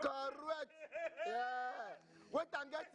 Correct. Yeah. Wait and get.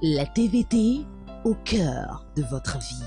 La TVT au cœur de votre vie.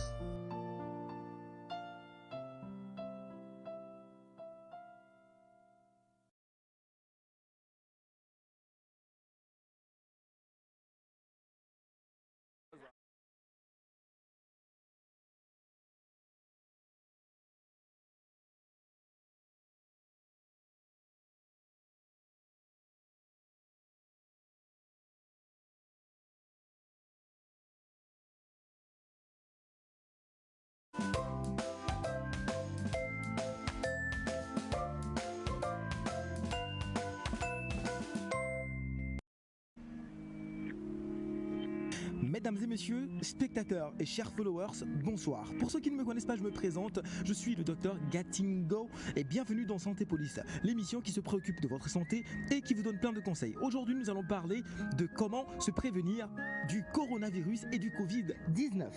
Mesdames et messieurs, spectateurs et chers followers, bonsoir. Pour ceux qui ne me connaissent pas, je me présente, je suis le docteur Gatingo et bienvenue dans Santé Police, l'émission qui se préoccupe de votre santé et qui vous donne plein de conseils. Aujourd'hui, nous allons parler de comment se prévenir du coronavirus et du Covid-19.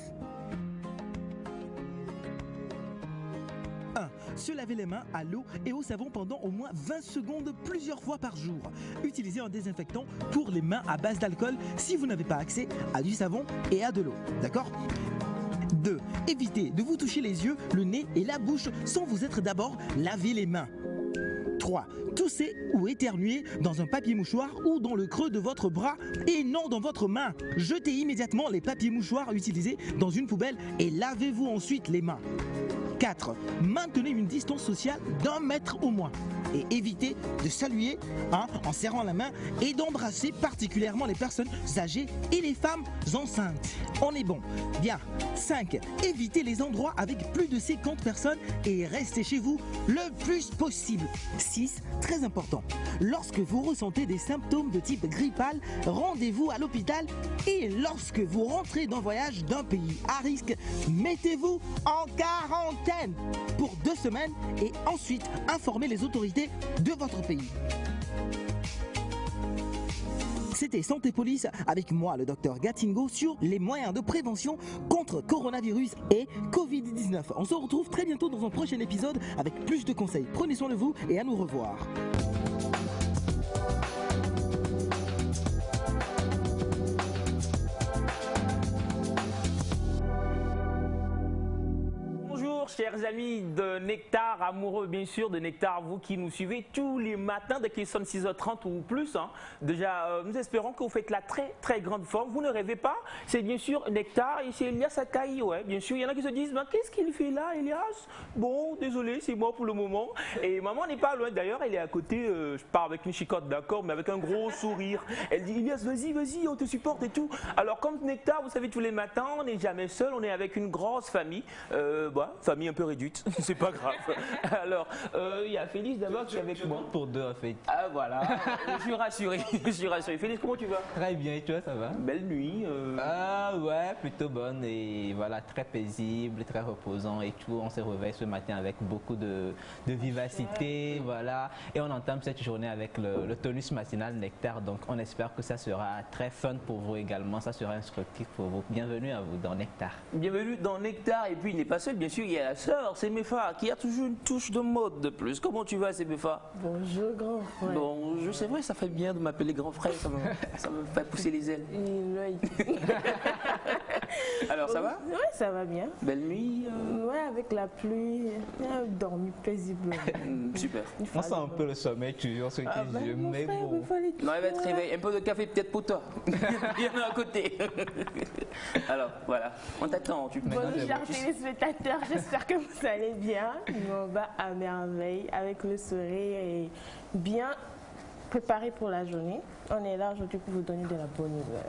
1. Se laver les mains à l'eau et au savon pendant au moins 20 secondes plusieurs fois par jour. Utilisez un désinfectant pour les mains à base d'alcool si vous n'avez pas accès à du savon et à de l'eau. D'accord ? 2. Évitez de vous toucher les yeux, le nez et la bouche sans vous être d'abord lavé les mains. 3. Toussez ou éternuez dans un papier mouchoir ou dans le creux de votre bras et non dans votre main. Jetez immédiatement les papiers mouchoirs utilisés dans une poubelle et lavez-vous ensuite les mains. 4. Maintenez une distance sociale d'1 mètre au moins et évitez de saluer en serrant la main et d'embrasser particulièrement les personnes âgées et les femmes enceintes. On est bon. Bien. 5. Évitez les endroits avec plus de 50 personnes et restez chez vous le plus possible. 6. Très important. Lorsque vous ressentez des symptômes de type grippal, rendez-vous à l'hôpital et lorsque vous rentrez d'un voyage d'un pays à risque, mettez-vous en quarantaine pour 2 semaines et ensuite informez les autorités de votre pays. C'était Santé Police avec moi, le docteur Gatingo, sur les moyens de prévention contre coronavirus et Covid-19. On se retrouve très bientôt dans un prochain épisode avec plus de conseils. Prenez soin de vous et à nous revoir. chers amis de Nectar, amoureux bien sûr de Nectar, vous qui nous suivez tous les matins dès qu'il sonne 6h30 ou plus. Déjà, nous espérons que vous faites la très grande forme. Vous ne rêvez pas, c'est bien sûr Nectar et c'est Elias Akai. Ouais, bien sûr, il y en a qui se disent, qu'est-ce qu'il fait là, Elias? Bon, désolé, c'est moi pour le moment. Et maman n'est pas loin d'ailleurs, elle est à côté, je pars avec une chicotte, d'accord, mais avec un gros sourire. Elle dit, Elias, vas-y, on te supporte et tout. Alors comme Nectar, vous savez, tous les matins, on n'est jamais seul, on est avec une grosse famille. Famille un peu réduite, c'est pas grave. Alors, il y a Félix d'abord qui est avec moi. Pour deux en fait. Ah voilà, je suis rassuré, Félix, comment tu vas? Très bien, et toi, ça va? Belle nuit. Ah ouais, plutôt bonne et voilà, très paisible, très reposant et tout. On se réveille ce matin avec beaucoup de vivacité, voilà. Et on entame cette journée avec le tonus matinal Nectar, donc on espère que ça sera très fun pour vous également, ça sera instructif pour vous. Bienvenue à vous dans Nectar. Bienvenue dans Nectar, et puis il n'est pas seul, bien sûr, il y a la sœur, c'est Mefa, qui a toujours une touche de mode de plus. Comment tu vas, c'est Mefa? Bonjour, grand frère. Bonjour, c'est vrai, ça fait bien de m'appeler grand frère, ça me fait pousser les ailes. Alors, ça va? Oui, ça va bien. Belle nuit Oui, avec la pluie, j'ai dormi paisiblement. Super. On sent un peu le sommeil toujours sur tes yeux, mais bon. Non, elle va te réveiller. Un peu de café peut-être pour toi. Il y en a à côté. Alors, voilà, on t'attend. Bonjour, chers téléspectateurs, j'espère que vous allez bien. On va à merveille avec le sourire et bien préparé pour la journée. On est là aujourd'hui pour vous donner de la bonne humeur.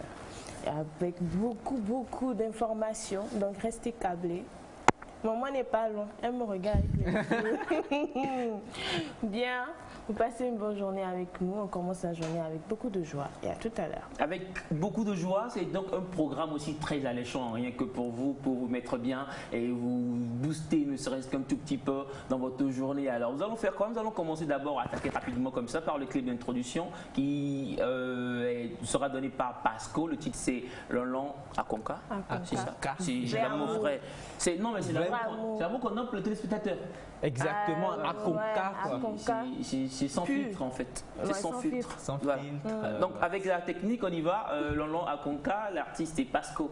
Et avec beaucoup d'informations, donc restez câblés. Maman n'est pas loin, elle me regarde avec les yeux. Bien, vous passez une bonne journée avec nous, on commence la journée avec beaucoup de joie et à tout à l'heure. Avec beaucoup de joie, c'est donc un programme aussi très alléchant, rien que pour vous mettre bien et vous booster ne serait-ce qu'un tout petit peu dans votre journée. Alors nous allons faire quoi? Nous allons commencer d'abord à attaquer rapidement comme ça par le clip d'introduction qui sera donné par Pasco. Le titre c'est Lolon Akonka. C'est ça. C'est l'amour vrai. Non mais c'est l'amour qu'on offre le téléspectateur. Exactement, Akonka. C'est sans filtre en fait. C'est sans filtre. Voilà. Donc avec la technique, on y va. Lolon Akonka, l'artiste est Pasco.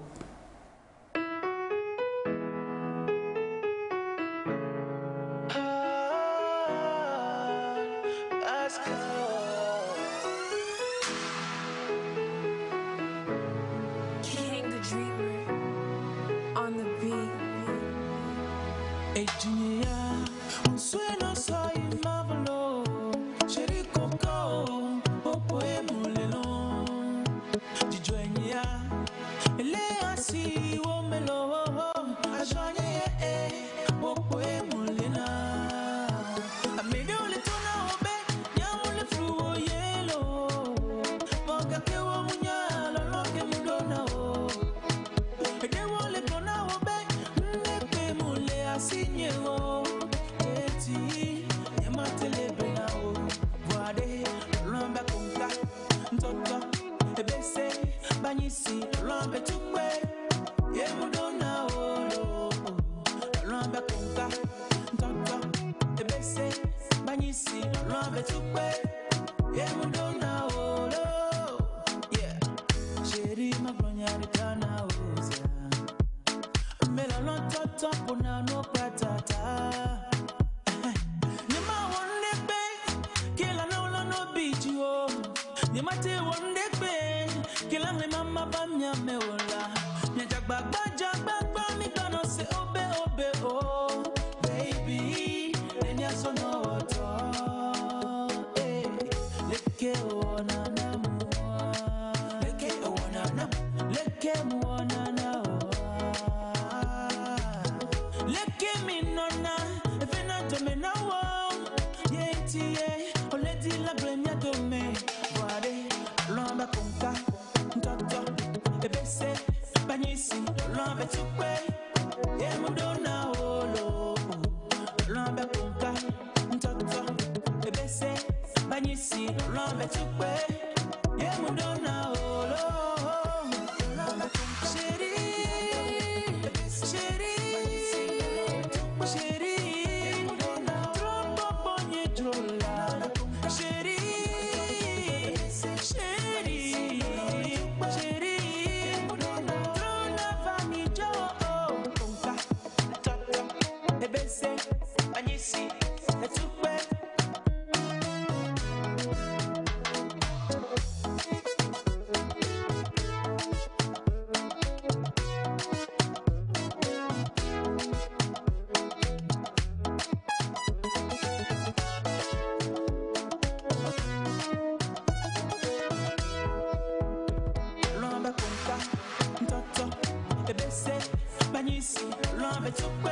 lombe tukwe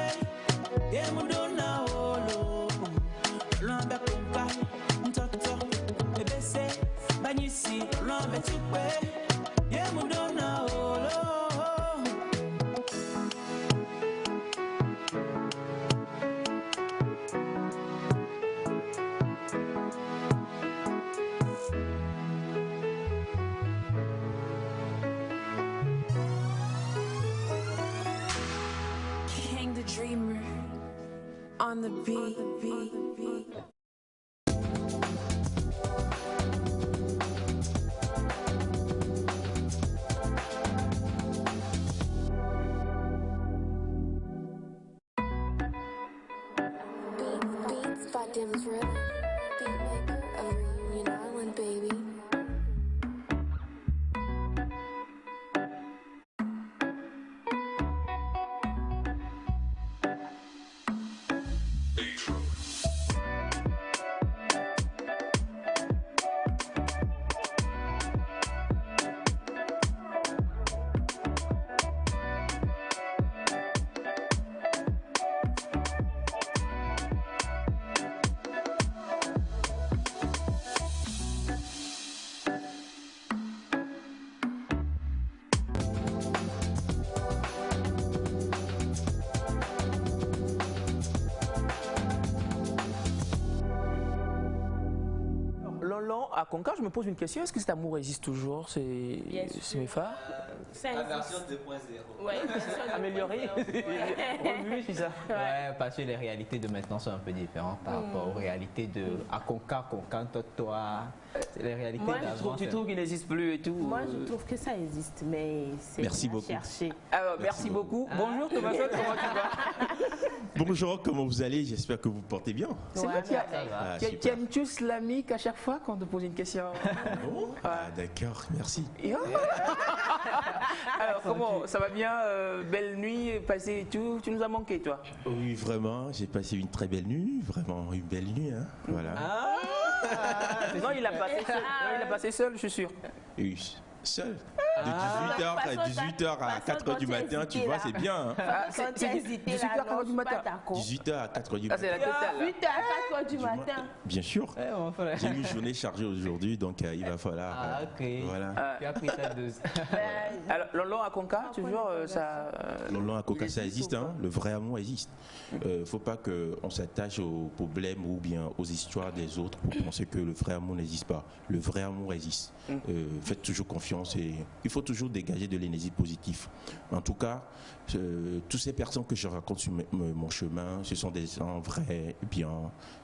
ye mudona olo lombe kunga mtoto ebese banyisi lombe tukwe ye mudona olo. Dreamer on the beat. Beats by Dim's Rip, beatmaker of Reunion Island, baby. Lolo, à Konka, je me pose une question. Est-ce que cet amour existe toujours? C'est mes phares. La version 2.0. Ouais, Améliorée. Revu, c'est ça. Ouais, parce que les réalités de maintenant sont un peu différentes par rapport aux réalités de Akonka, Konka, toi. Les réalités d'avant. Tu trouves qu'il n'existe plus et tout? Moi, je trouve que ça existe, mais c'est Merci beaucoup. chercher. Alors, merci beaucoup. Bonjour Thomas, comment tu vas? Bonjour, comment vous allez? J'espère que vous portez bien. C'est vrai, tu aimes-tu slamique à chaque fois quand on te pose une question? Oh, d'accord, merci. Alors, comment ça va bien? Belle nuit passée et tout? Tu nous as manqué, toi? Oui, vraiment, j'ai passé une très belle nuit, vraiment une belle nuit, hein. Voilà. Non, il a passé seul. Non, il a passé seul, je suis sûr. Oui, seul. De 18h à 4h du matin, tu vois, c'est bien. Hein. Quand tu as hésité, 18h à 4h du matin. 18h à 4h du Ah, c'est matin. la totale. 8h à 4h du matin. Bien sûr. J'ai une journée chargée aujourd'hui, donc il va falloir. Ah, ok. Voilà. Tu as pris ta dose. Alors, Lolo à Konka, toujours ça. Lolo à Konka, ça existe, hein. Le vrai amour existe. Faut pas qu'on s'attache aux problèmes ou bien aux histoires des autres pour penser que le vrai amour n'existe pas. Le vrai amour existe. Faites toujours confiance et il faut toujours dégager de l'énergie positive. En tout cas, toutes ces personnes que je raconte sur mon chemin, ce sont des gens vrais. Et bien,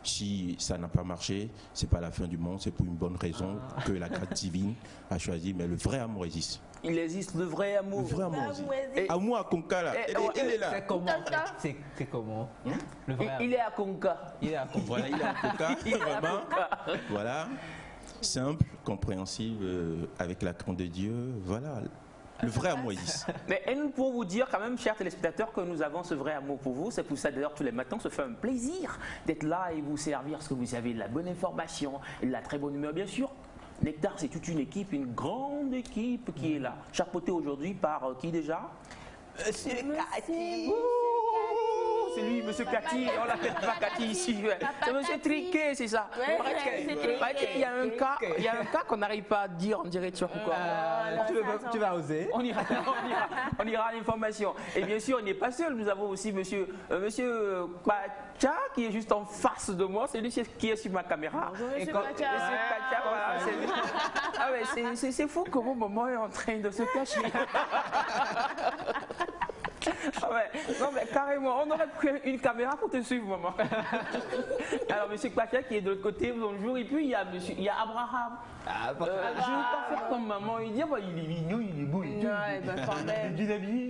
si ça n'a pas marché, c'est pas la fin du monde, c'est pour une bonne raison que la grâce divine a choisi. Mais le vrai amour existe. Il existe le vrai amour. Le vrai amour existe. Amour à Konka, là. Elle est là. C'est comment C'est comment le vrai Il est à Konka. Il est à Konka. Voilà, il est à Konka. Vraiment. Voilà. Simple, compréhensible, avec la crainte de Dieu. Voilà. Le vrai amour existe. Mais nous pouvons vous dire quand même, chers téléspectateurs, que nous avons ce vrai amour pour vous. C'est pour ça d'ailleurs tous les matins, on se fait un plaisir d'être là et vous servir parce que vous avez de la bonne information et de la très bonne humeur, bien sûr. Nectar, c'est toute une équipe, une grande équipe qui est là. Chapeauté aujourd'hui par qui déjà? Monsieur Cathy. C'est lui, Monsieur Cathy, on l'appelle pas Cathy ici. C'est Monsieur Triquet, c'est ça. Il y a un cas qu'on n'arrive pas à dire en direct sur pourquoi. Tu vas oser. On ira à l'information. Et bien sûr, on n'est pas seul. Nous avons aussi Monsieur Pacha qui est juste en face de moi. C'est lui qui est sur ma caméra. Bonjour, Monsieur Pacha, voilà, c'est lui. Ah ouais, c'est fou comment maman est en train de se cacher. Ah ouais. Non mais carrément, on aurait pris une caméra pour te suivre, maman. Alors Monsieur Pacha qui est de l'autre côté, bonjour. Et puis il y a Abraham. Ah, je ne veux pas faire comme maman. Il dit il est mignon, il est beau. Il est bien habillé.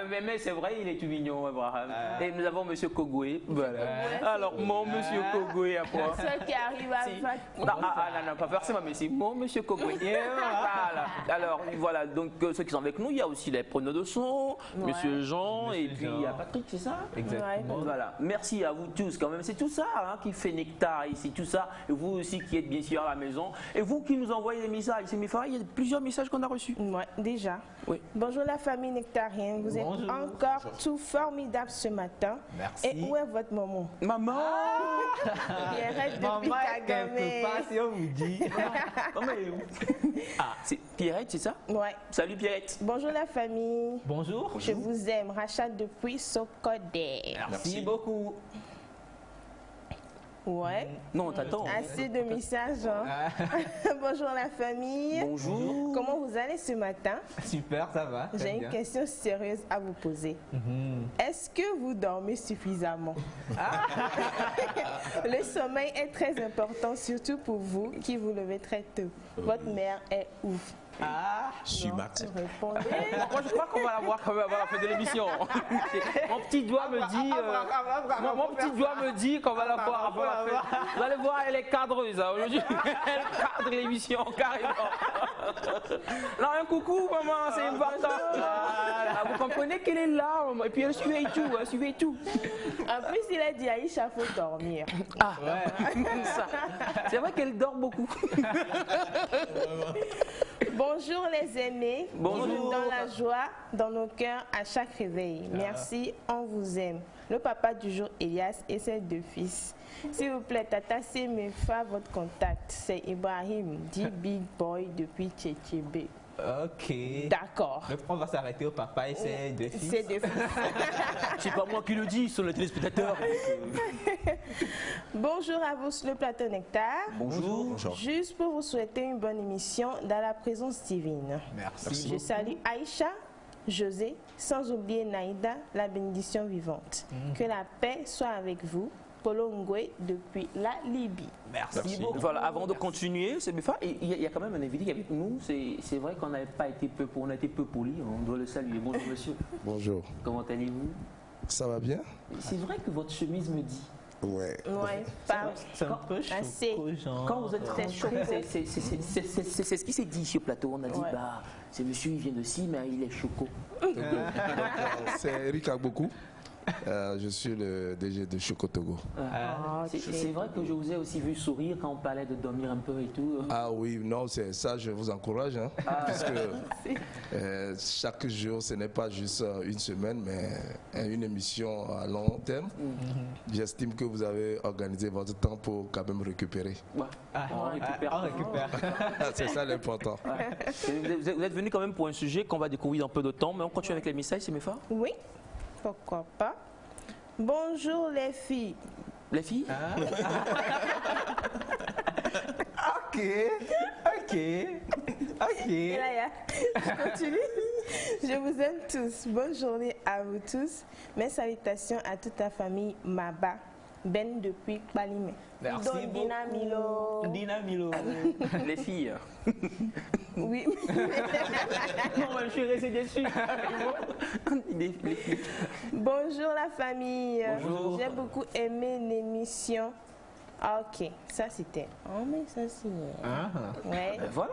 Mais c'est vrai, il est tout mignon, Abraham. Et nous avons Monsieur Kogoué. Voilà. Alors mon Monsieur Kogoué à quoi? Ceux qui arrivent à non, pas forcément, mais c'est mon Monsieur Kogoué. Voilà. Alors voilà, donc ceux qui sont avec nous, il y a aussi les preneurs de son, Ouais. Monsieur Jean et Monsieur puis Jean. il y a Patrick, c'est ça? Exactement. Voilà, merci à vous tous quand même. C'est tout ça hein, qui fait Nectar ici, tout ça. Et vous aussi qui êtes bien sûr à la maison. Et vous qui nous envoyez des messages. C'est mes frères, il y a plusieurs messages qu'on a reçus. Ouais, déjà. Oui. Bonjour la famille nectarienne, vous êtes Bonjour. encore tout formidable ce matin. Merci. Et où est votre maman? Maman Pierrette depuis Maman est Kagame. quelque part, si on vous dit. Maman, elle est où? Ah, c'est Pierrette, c'est ça? Ouais. Salut Pierrette. Bonjour la famille. Bonjour. Je vous aime, Rachat depuis Sokodé. Merci beaucoup. Ouais. Non, t'attends. Assez de messages. Hein. Ah, Bonjour la famille. Bonjour. Comment vous allez ce matin? super, ça va. très J'ai une bien. question sérieuse à vous poser. Mhm. Est-ce que vous dormez suffisamment? Ah. Le sommeil est très important, surtout pour vous qui vous levez très tôt. Votre mère est ouf. Ah, Je suis Max. Répondez. Moi, je crois qu'on va la voir quand même avant la fin de l'émission. Mon petit doigt me dit, mon petit doigt me dit qu'on va la voir avant la fin. Vous allez voir, elle est cadreuse hein, aujourd'hui. Elle cadre l'émission carrément. Non, un coucou, maman, c'est important. Ah, vous comprenez qu'elle est là, maman. Et puis elle suivait tout, elle suivait tout. En plus, il a dit Aïcha, il faut dormir. Ah, ça. C'est vrai qu'elle dort beaucoup. Bonjour les aimés. Bonjour. Dans la joie, dans nos cœurs, à chaque réveil. Merci, on vous aime. Le papa du jour, Elias, et ses deux fils. S'il vous plaît, Tata, c'est mes frères, votre contact. C'est Ibrahim, dit Big Boy depuis Tchétchébé. ok. D'accord. Le on va s'arrêter au papa et ses deux fils. C'est deux fils. C'est pas moi qui le dis, ce sont les téléspectateurs. Bonjour à vous sur le plateau Nectar. Bonjour. Bonjour. Juste pour vous souhaiter une bonne émission dans la présence divine. Merci. Je salue Aïcha, José, sans oublier Naïda, la bénédiction vivante. Que la paix soit avec vous. Polo Ngwe depuis la Libye. Merci beaucoup. Voilà, avant de continuer, c'est Béfa, il y a quand même un invité qui est avec nous. C'est vrai qu'on n'avait pas été on a été peu poli, on doit le saluer. Bonjour monsieur. Bonjour. Comment allez-vous? Ça va bien? C'est vrai que votre chemise me dit. Ouais. Ouais, pas C'est un peu assez. choquant. Quand vous êtes C'est rentré, c'est ce qui s'est dit ici au plateau. On a dit, Ouais. bah, c'est monsieur, il vient de ci, mais il est choco. C'est Eric Agbokou. Je suis le DG de Choco Togo. C'est vrai que je vous ai aussi vu sourire quand on parlait de dormir un peu et tout. Ah oui, non, c'est ça, je vous encourage. Hein, puisque chaque jour, ce n'est pas juste une semaine, mais une émission à long terme. J'estime que vous avez organisé votre temps pour quand même récupérer. Ouais. On récupère. On récupère. C'est ça l'important. Ouais. Vous êtes venu quand même pour un sujet qu'on va découvrir dans peu de temps, mais on continue avec les messages, c'est mes frères. Oui, pourquoi pas. Bonjour les filles. Les filles Ok, ok, ok. Et là, je continue. Je vous aime tous. Bonne journée à vous tous. Mes salutations à toute la famille Maba. Ben depuis Balimé. Merci Donc, beaucoup. Dina Milo. Dina Milo. Les filles. Oui. Non, je suis resté déçu. Les filles. Bonjour la famille. Bonjour. J'ai beaucoup aimé l'émission. Ah, ok, ça c'était. Oh, mais ça c'est. Ouais. Voilà.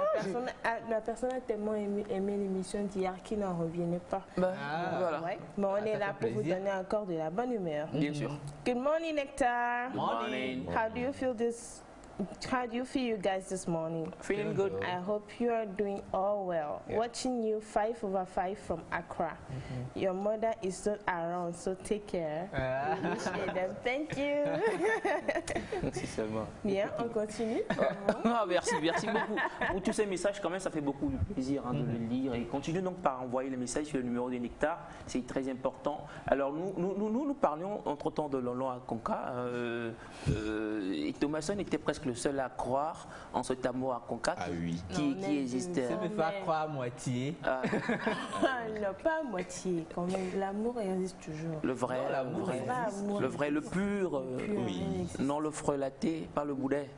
La personne a tellement aimé l'émission d'hier qu'il n'en revenait pas. Bah, voilà. Ouais. Mais on est ça là fait pour vous plaisir. donner encore de la bonne humeur. Bien sûr. Good morning, Nectar. Morning. How do you feel this? How do you feel, you guys, this morning? Feeling good. I hope you are doing all well. Watching you 5/5 from Accra. Your mother is not around, so take care. We wish you them. Thank you. Merci seulement. Bien, on continue. Ah, merci beaucoup. Pour tous ces messages, quand même, ça fait beaucoup de plaisir hein, de les lire. Et continuez donc par envoyer les messages sur le numéro de Nectar, c'est très important. Alors, nous parlions entre-temps de Lolo à Konka. Et Thomason était presque le seul à croire en cet amour à Konka Ah oui. qui existait. Ça me fait croire à moitié. Ah, Non, pas à moitié. Quand même, l'amour existe toujours. le vrai, Non, l'amour le vrai, existe. Pas amour le vrai, le pur. Oui. Non, le frelaté, pas le boulet.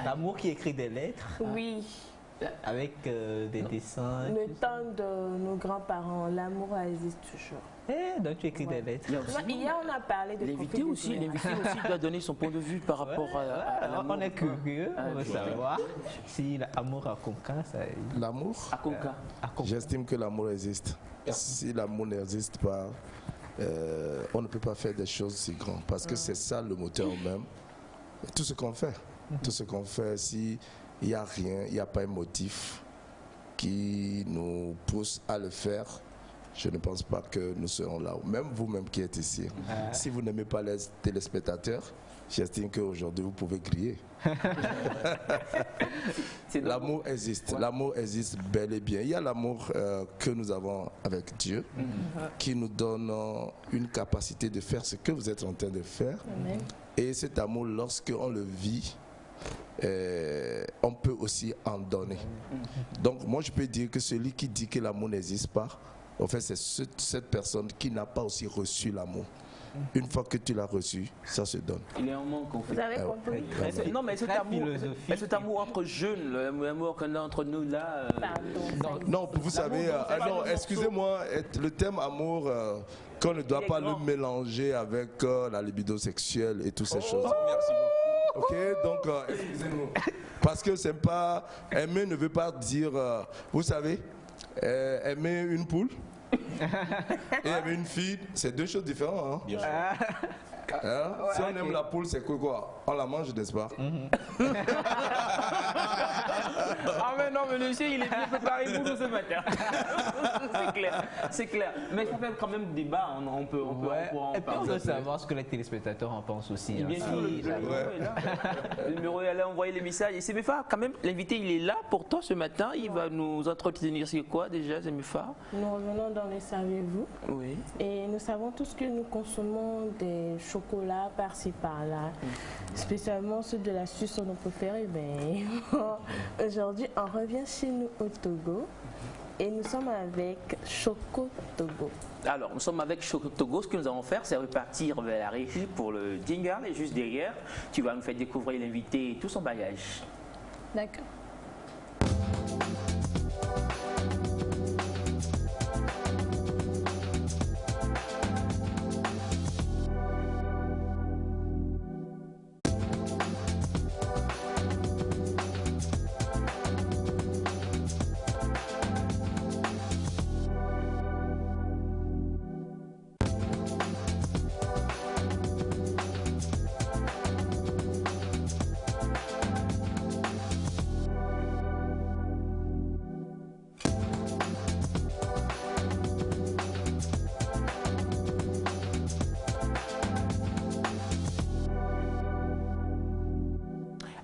L'amour qui écrit des lettres. Oui. Avec des dessins. Le temps de nos grands-parents, l'amour existe toujours. Donc tu écris des lettres. Hier, on a parlé de L'invité aussi doit donner son point de vue par rapport à l'amour. On est curieux, on veut savoir si l'amour à Konka, ça... L'amour À Konka. J'estime que l'amour existe. Si l'amour n'existe pas, on ne peut pas faire des choses si grandes. Parce que c'est ça le moteur même. Tout ce qu'on fait. Tout ce qu'on fait, s'il n'y a rien, il n'y a pas un motif qui nous pousse à le faire, je ne pense pas que nous serons là. Même vous-même qui êtes ici. Si vous n'aimez pas les téléspectateurs, j'estime qu'aujourd'hui vous pouvez griller. L'amour existe. L'amour existe bel et bien. Il y a l'amour que nous avons avec Dieu qui nous donne une capacité de faire ce que vous êtes en train de faire. Amen. Et cet amour, lorsqu'on le vit, on peut aussi en donner. Donc moi je peux dire que celui qui dit que l'amour n'existe pas, en fait c'est cette personne qui n'a pas aussi reçu l'amour. Une fois que tu l'as reçu, ça se donne. Il est un manque en fait. Vous avez compris? Non, mais cet amour entre jeunes, l'amour qu'on a entre nous là. Non, vous savez, non, excusez-moi, le thème amour, qu'on ne doit pas le mélanger avec la libido sexuelle et toutes ces choses. Merci beaucoup. Ok, donc excusez-nous. Parce que c'est pas. Aimer ne veut pas dire. Vous savez, aimer une poule et aimer une fille, c'est deux choses différentes. Hein? Bien sûr. Si on aime la poule, c'est quoi? On la mange, n'est-ce pas? Ah mais non, mais monsieur, il est bien préparé pour nous ce matin. C'est clair. Mais ça fait quand même débat, on peut en parler. Et puis on veut savoir ce que les téléspectateurs en pensent aussi. Bien sûr, le numéro est là. Le numéro est là, envoyer les messages. Et Semefa, quand même, l'invité, il est là pour toi ce matin. Il va nous entretenir sur quoi déjà, Semefa? Nous revenons dans les saviez-vous. Oui. Et nous savons tous que nous consommons des chocolats par-ci par-là. Spécialement ceux de la Suisse sont nos préférés. Mais aujourd'hui, on revient chez nous au Togo. Et nous sommes avec Choco Togo. Alors, nous sommes avec Choco Togo. Ce que nous allons faire, c'est repartir vers la régie pour le jingle. Et juste derrière, tu vas nous faire découvrir l'invité et tout son bagage. D'accord.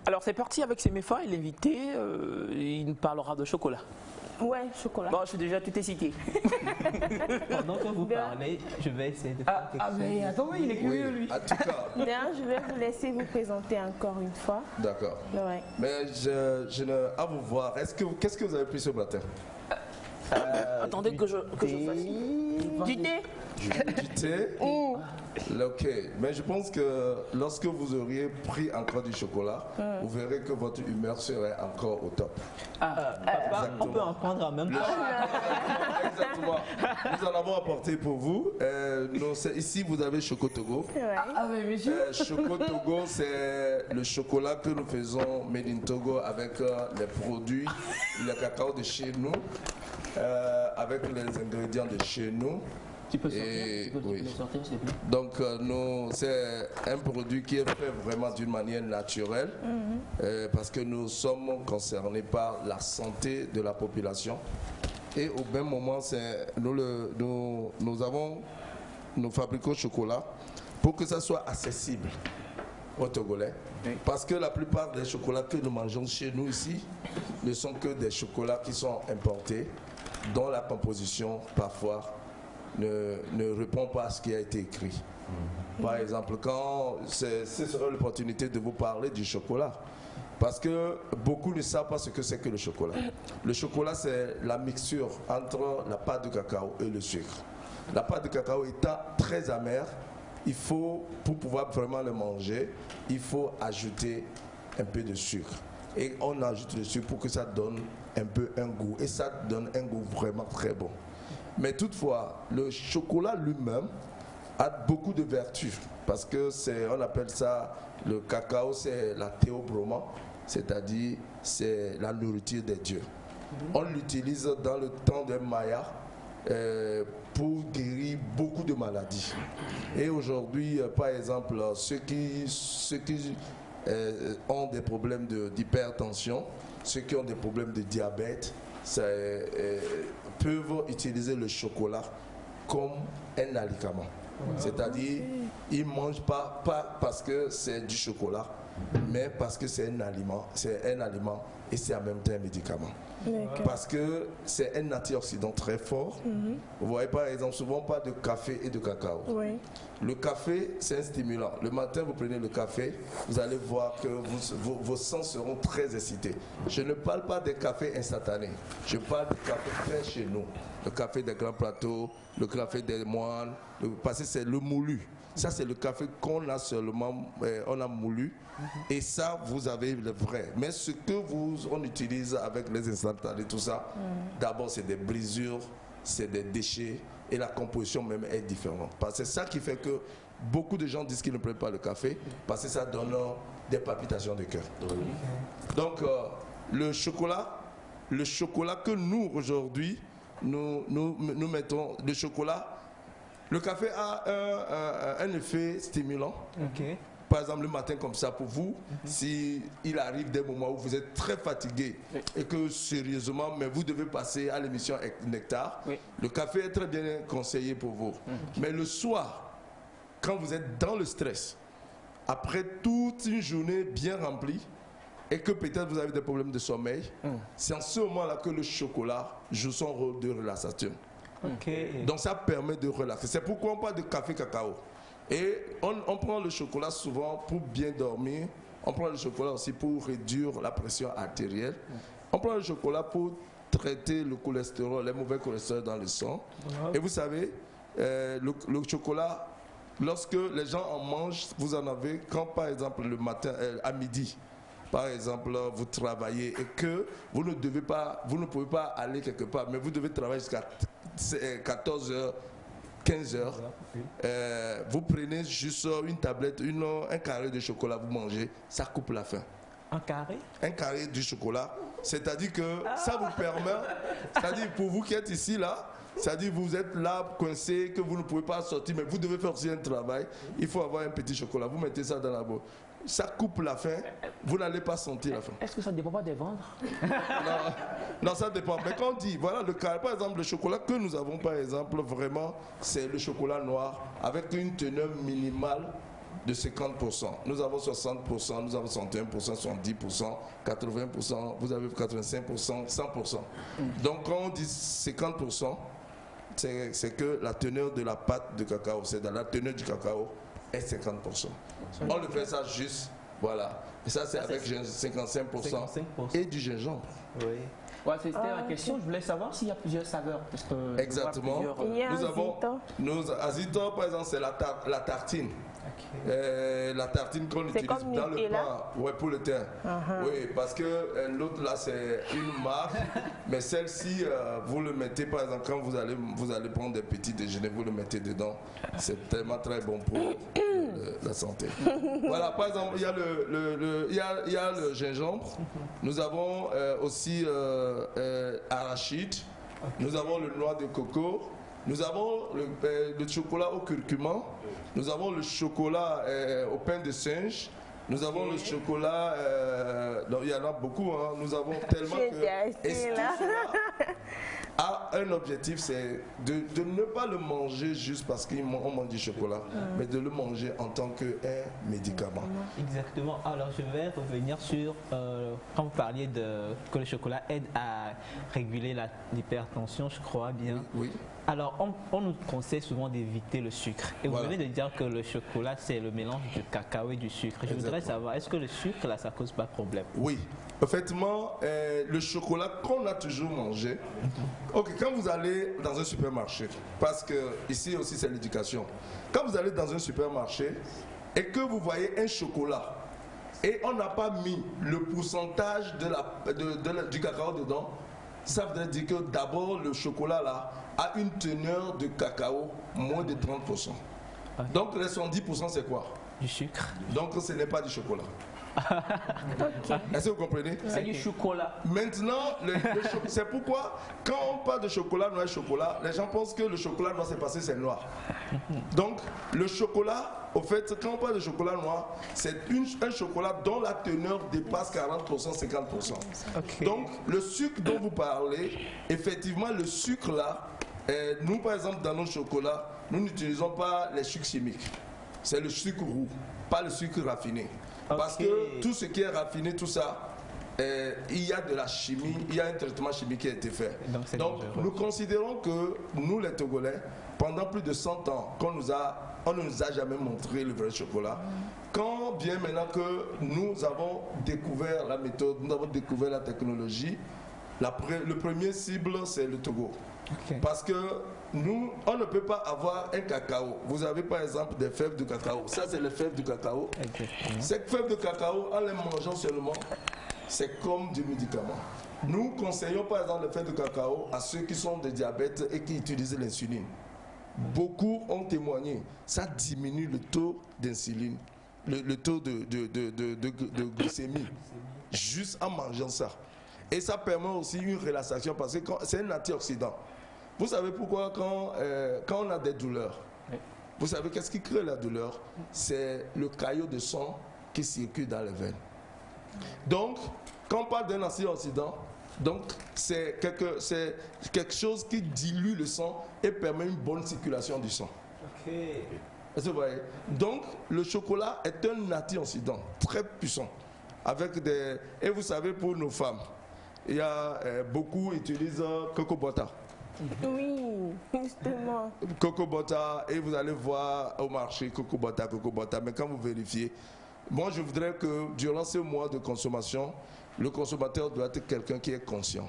Alors, c'est parti avec Semefa et l'invité. Il nous parlera de chocolat. Ouais, chocolat. Bon, je suis déjà tout cité. Pendant que vous parlez, je vais essayer de faire quelque chose. Mais attends, il est curieux, lui. En tout cas. Bien, je vais vous laisser vous présenter encore une fois. D'accord. Ouais. Mais je ne. À vous voir. Qu'est-ce que vous avez pris ce matin? Attendez que je fasse. Du thé. Du thé? Ok, mais je pense que lorsque vous auriez pris encore du chocolat, vous verrez que votre humeur serait encore au top. On peut en prendre en même temps. Exactement. Nous en avons apporté pour vous. Ici, vous avez Choco Togo. Choco Togo, c'est le chocolat que nous faisons made in Togo avec les produits, le cacao de chez nous, avec les ingrédients de chez nous. Tu peux sortir, s'il te plaît. Donc, c'est un produit qui est fait vraiment d'une manière naturelle parce que nous sommes concernés par la santé de la population. Et au même moment, nous fabriquons chocolat pour que ça soit accessible aux Togolais. Oui. Parce que la plupart des chocolats que nous mangeons chez nous ici ne sont que des chocolats qui sont importés, dont la composition parfois ne répond pas à ce qui a été écrit. Par exemple, ce serait l'opportunité de vous parler du chocolat. Parce que beaucoup ne savent pas ce que c'est que le chocolat. Le chocolat, c'est la mixture entre la pâte de cacao et le sucre. La pâte de cacao étant très amère, pour pouvoir vraiment le manger, il faut ajouter un peu de sucre. et on ajoute le sucre pour que ça donne un peu un goût. Et ça donne un goût vraiment très bon. Mais toutefois, le chocolat lui-même a beaucoup de vertus parce que on appelle ça, le cacao, c'est la théobroma, c'est-à-dire c'est la nourriture des dieux. On l'utilise dans le temps des Mayas pour guérir beaucoup de maladies. Et aujourd'hui, par exemple, ceux qui ont des problèmes d'hypertension, ceux qui ont des problèmes de diabète, peuvent utiliser le chocolat comme un aliment. C'est-à-dire, ils ne mangent pas parce que c'est du chocolat, mais parce que c'est un aliment et c'est en même temps un médicament. Parce que c'est un antioxydant très fort. Vous voyez par exemple, souvent on parle de café et de cacao. Le café, c'est un stimulant. Le matin, vous prenez le café, vous allez voir que vos sens seront très excités. Je ne parle pas des cafés instantanés. Je parle du café fait chez nous. Le café des grands plateaux, le café des moines, parce que c'est le moulu. Ça, c'est le café qu'on a seulement, on a moulu. Et ça, vous avez le vrai. Mais ce que on utilise avec les instantanés, tout ça, d'abord, c'est des brisures, c'est des déchets. Et la composition même est différente. Parce que c'est ça qui fait que beaucoup de gens disent qu'ils ne prennent pas le café, parce que ça donne des palpitations de cœur. Donc, le chocolat que nous, aujourd'hui, nous mettons, le chocolat, le café a un effet stimulant. Par exemple, le matin comme ça, pour vous, si il arrive des moments où vous êtes très fatigué et que sérieusement, mais vous devez passer à l'émission Nectar, le café est très bien conseillé pour vous. Mais le soir, quand vous êtes dans le stress, après toute une journée bien remplie, et que peut-être vous avez des problèmes de sommeil, c'est en ce moment-là que le chocolat joue son rôle de relaxation. Donc ça permet de relaxer. C'est pourquoi on parle de café cacao. Et on prend le chocolat souvent pour bien dormir. On prend le chocolat aussi pour réduire la pression artérielle. On prend le chocolat pour traiter le cholestérol, les mauvais cholestérol dans le sang. Et vous savez, le chocolat, lorsque les gens en mangent, vous en avez quand par exemple le matin, à midi, par exemple, vous travaillez et que vous ne pouvez pas aller quelque part, mais vous devez travailler jusqu'à 14h, 15h. Vous prenez juste une tablette, un carré de chocolat, vous mangez, ça coupe la faim. Un carré? Un carré du chocolat. C'est-à-dire que ça vous permet, c'est-à-dire pour vous qui êtes ici, là, c'est-à-dire vous êtes là, coincé, que vous ne pouvez pas sortir, mais vous devez faire aussi un travail, il faut avoir un petit chocolat. Vous mettez ça dans la bouche. Ça coupe la faim, vous n'allez pas sentir la faim. Est-ce que ça ne dépend pas des ventres? Non, ça dépend. Mais quand on dit, voilà, par exemple, le chocolat que nous avons, par exemple, vraiment, c'est le chocolat noir avec une teneur minimale de 50%. Nous avons 60%, nous avons 61%, 70%, 80%, vous avez 85%, 100%. Donc quand on dit 50%, c'est que la teneur de la pâte de cacao, c'est dans la teneur du cacao est 50%. On le fait ça juste, voilà. Et ça c'est avec 55% et du gingembre. Oui. Ouais, c'était la question. Je voulais savoir s'il y a plusieurs saveurs. Parce que exactement. Nous avons, azito, par exemple, c'est la tartine. La tartine qu'on utilise dans le pain, pour le thym. Oui, parce que l'autre là c'est une marque, mais celle-ci vous le mettez par exemple quand vous allez prendre des petits déjeuners, vous le mettez dedans. C'est tellement très bon pour la santé. Voilà, par exemple il y a le gingembre. Nous avons aussi arachide. Nous avons le noix de coco. Nous avons le chocolat au curcuma, nous avons le chocolat au pain de singe, nous avons le chocolat, il y en a beaucoup, hein, nous avons tellement que... Et cela a un objectif, c'est de ne pas le manger juste parce qu'on mange du chocolat, mais de le manger en tant qu'un médicament. Exactement. Alors je vais revenir sur, quand vous parliez que le chocolat aide à réguler l'hypertension, je crois bien. Oui. Alors, on nous conseille souvent d'éviter le sucre. Et vous venez de dire que le chocolat, c'est le mélange du cacao et du sucre. Je voudrais savoir, est-ce que le sucre, là, ça ne cause pas de problème? Oui. Effectivement, le chocolat qu'on a toujours mangé, quand vous allez dans un supermarché, parce que ici aussi c'est l'éducation, quand vous allez dans un supermarché et que vous voyez un chocolat, et on n'a pas mis le pourcentage du cacao dedans, ça voudrait dire que d'abord le chocolat là a une teneur de cacao moins de 30%. Donc les 70% c'est quoi? Du sucre. Donc ce n'est pas du chocolat. Est-ce que vous comprenez? C'est du chocolat. Maintenant, c'est pourquoi quand on parle de chocolat noir et chocolat, les gens pensent que le chocolat noir c'est passé, c'est noir. Donc le chocolat, au fait, quand on parle de chocolat noir, c'est un chocolat dont la teneur dépasse 40%, 50%. Okay. Donc le sucre dont vous parlez, effectivement le sucre là, nous par exemple dans nos chocolats, nous n'utilisons pas les sucres chimiques. C'est le sucre roux, pas le sucre raffiné. Parce que tout ce qui est raffiné, tout ça, il y a de la chimie, il y a un traitement chimique qui a été fait. Donc nous considérons que nous les Togolais, pendant plus de 100 ans, on ne nous a jamais montré le vrai chocolat. Quand bien maintenant que nous avons découvert la méthode, nous avons découvert la technologie, le premier cible c'est le Togo. Parce que nous, on ne peut pas avoir un cacao. Vous avez par exemple des fèves de cacao. Ça, c'est les fèves de cacao. Ces fèves de cacao, en les mangeant seulement, c'est comme du médicament. Nous conseillons par exemple les fèves de cacao à ceux qui sont de diabète et qui utilisent l'insuline. Beaucoup ont témoigné. Ça diminue le taux d'insuline, le taux de glycémie, juste en mangeant ça. Et ça permet aussi une relaxation parce que c'est un antioxydant. Vous savez pourquoi quand on a des douleurs, vous savez qu'est-ce qui crée la douleur? C'est le caillot de sang qui circule dans les veines. Donc, quand on parle d'un antioxydant, donc c'est quelque chose qui dilue le sang et permet une bonne circulation du sang. Est-ce que vous voyez? Donc, le chocolat est un antioxydant très puissant. Et vous savez, pour nos femmes, il y a beaucoup utilisent coco butter. Oui, justement. Coco butter, et vous allez voir au marché coco butter, mais quand vous vérifiez, moi je voudrais que durant ce mois de consommation, le consommateur doit être quelqu'un qui est conscient.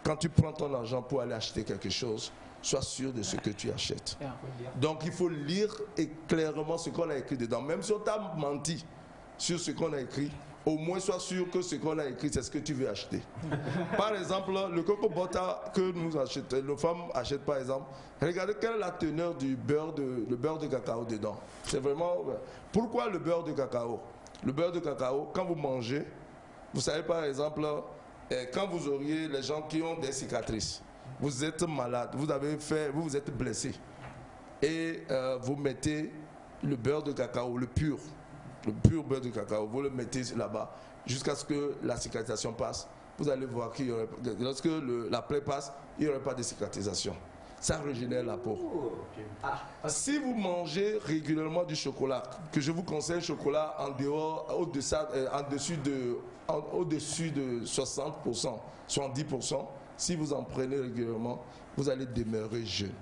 Quand tu prends ton argent pour aller acheter quelque chose, sois sûr de ce que tu achètes. Donc il faut lire clairement ce qu'on a écrit dedans. Même si on t'a menti sur ce qu'on a écrit, au moins sois sûr que ce qu'on a écrit, c'est ce que tu veux acheter. Par exemple, le coco butter que nous achetons, nos femmes achètent par exemple, regardez quelle est la teneur du beurre de cacao dedans. C'est vraiment... Pourquoi le beurre de cacao? Le beurre de cacao, quand vous mangez, vous savez par exemple, quand vous auriez les gens qui ont des cicatrices, vous êtes malade, vous vous êtes blessé, et vous mettez le beurre de cacao, le pur beurre de cacao, vous le mettez là-bas jusqu'à ce que la cicatrisation passe. Vous allez voir qu'il y aurait, lorsque la plaie passe, il n'y aurait pas de cicatrisation. Ça régénère la peau. Si vous mangez régulièrement du chocolat, que je vous conseille chocolat en dehors, au-dessus de 60%, 70%, si vous en prenez régulièrement, vous allez demeurer jeune.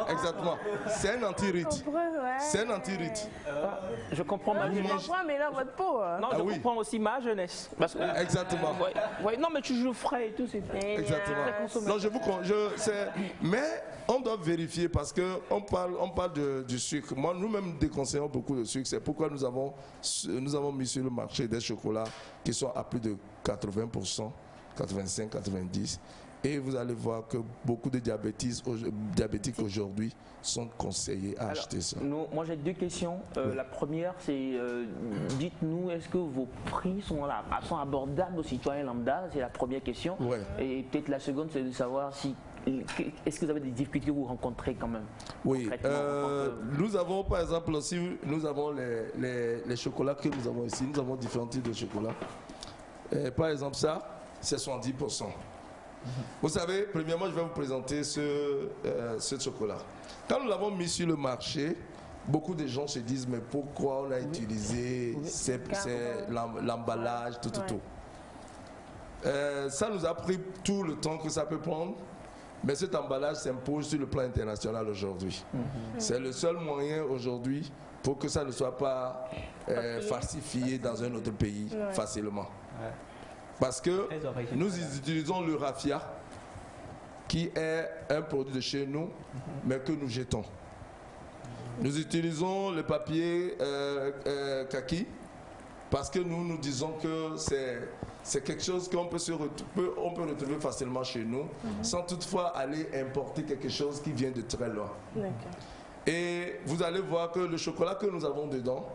Exactement. C'est un anti-rite. C'est un anti-rite. Je comprends ma jeunesse. Mais là, votre peau. Non, je comprends aussi ma jeunesse. Parce que, exactement. Non, mais tu joues frais et tout, c'est exactement. Non, mais on doit vérifier parce que on parle du sucre. Moi, nous-mêmes déconseillons beaucoup de sucre. C'est pourquoi nous avons mis sur le marché des chocolats qui sont à plus de 80%, 85, 90%. Et vous allez voir que beaucoup de diabétiques aujourd'hui sont conseillés à acheter ça. Moi j'ai deux questions. La première c'est, dites-nous, est-ce que vos prix sont abordables aux citoyens lambda? C'est la première question. Et peut-être la seconde c'est de savoir si... Est-ce que vous avez des difficultés que vous rencontrez quand même? Oui, nous avons par exemple aussi, nous avons les chocolats que nous avons ici. Nous avons différents types de chocolats. Par exemple ça, c'est 70%. Vous savez, premièrement, je vais vous présenter ce chocolat. Quand nous l'avons mis sur le marché, beaucoup de gens se disent, mais pourquoi on a utilisé l'emballage, tout. Ça nous a pris tout le temps que ça peut prendre, mais cet emballage s'impose sur le plan international aujourd'hui. C'est le seul moyen aujourd'hui pour que ça ne soit pas falsifié dans un autre pays facilement. Parce que nous utilisons le raffia, qui est un produit de chez nous, mais que nous jetons. Nous utilisons le papier kaki parce que nous disons que c'est quelque chose qu'on peut retrouver facilement chez nous sans toutefois aller importer quelque chose qui vient de très loin. Et vous allez voir que le chocolat que nous avons dedans,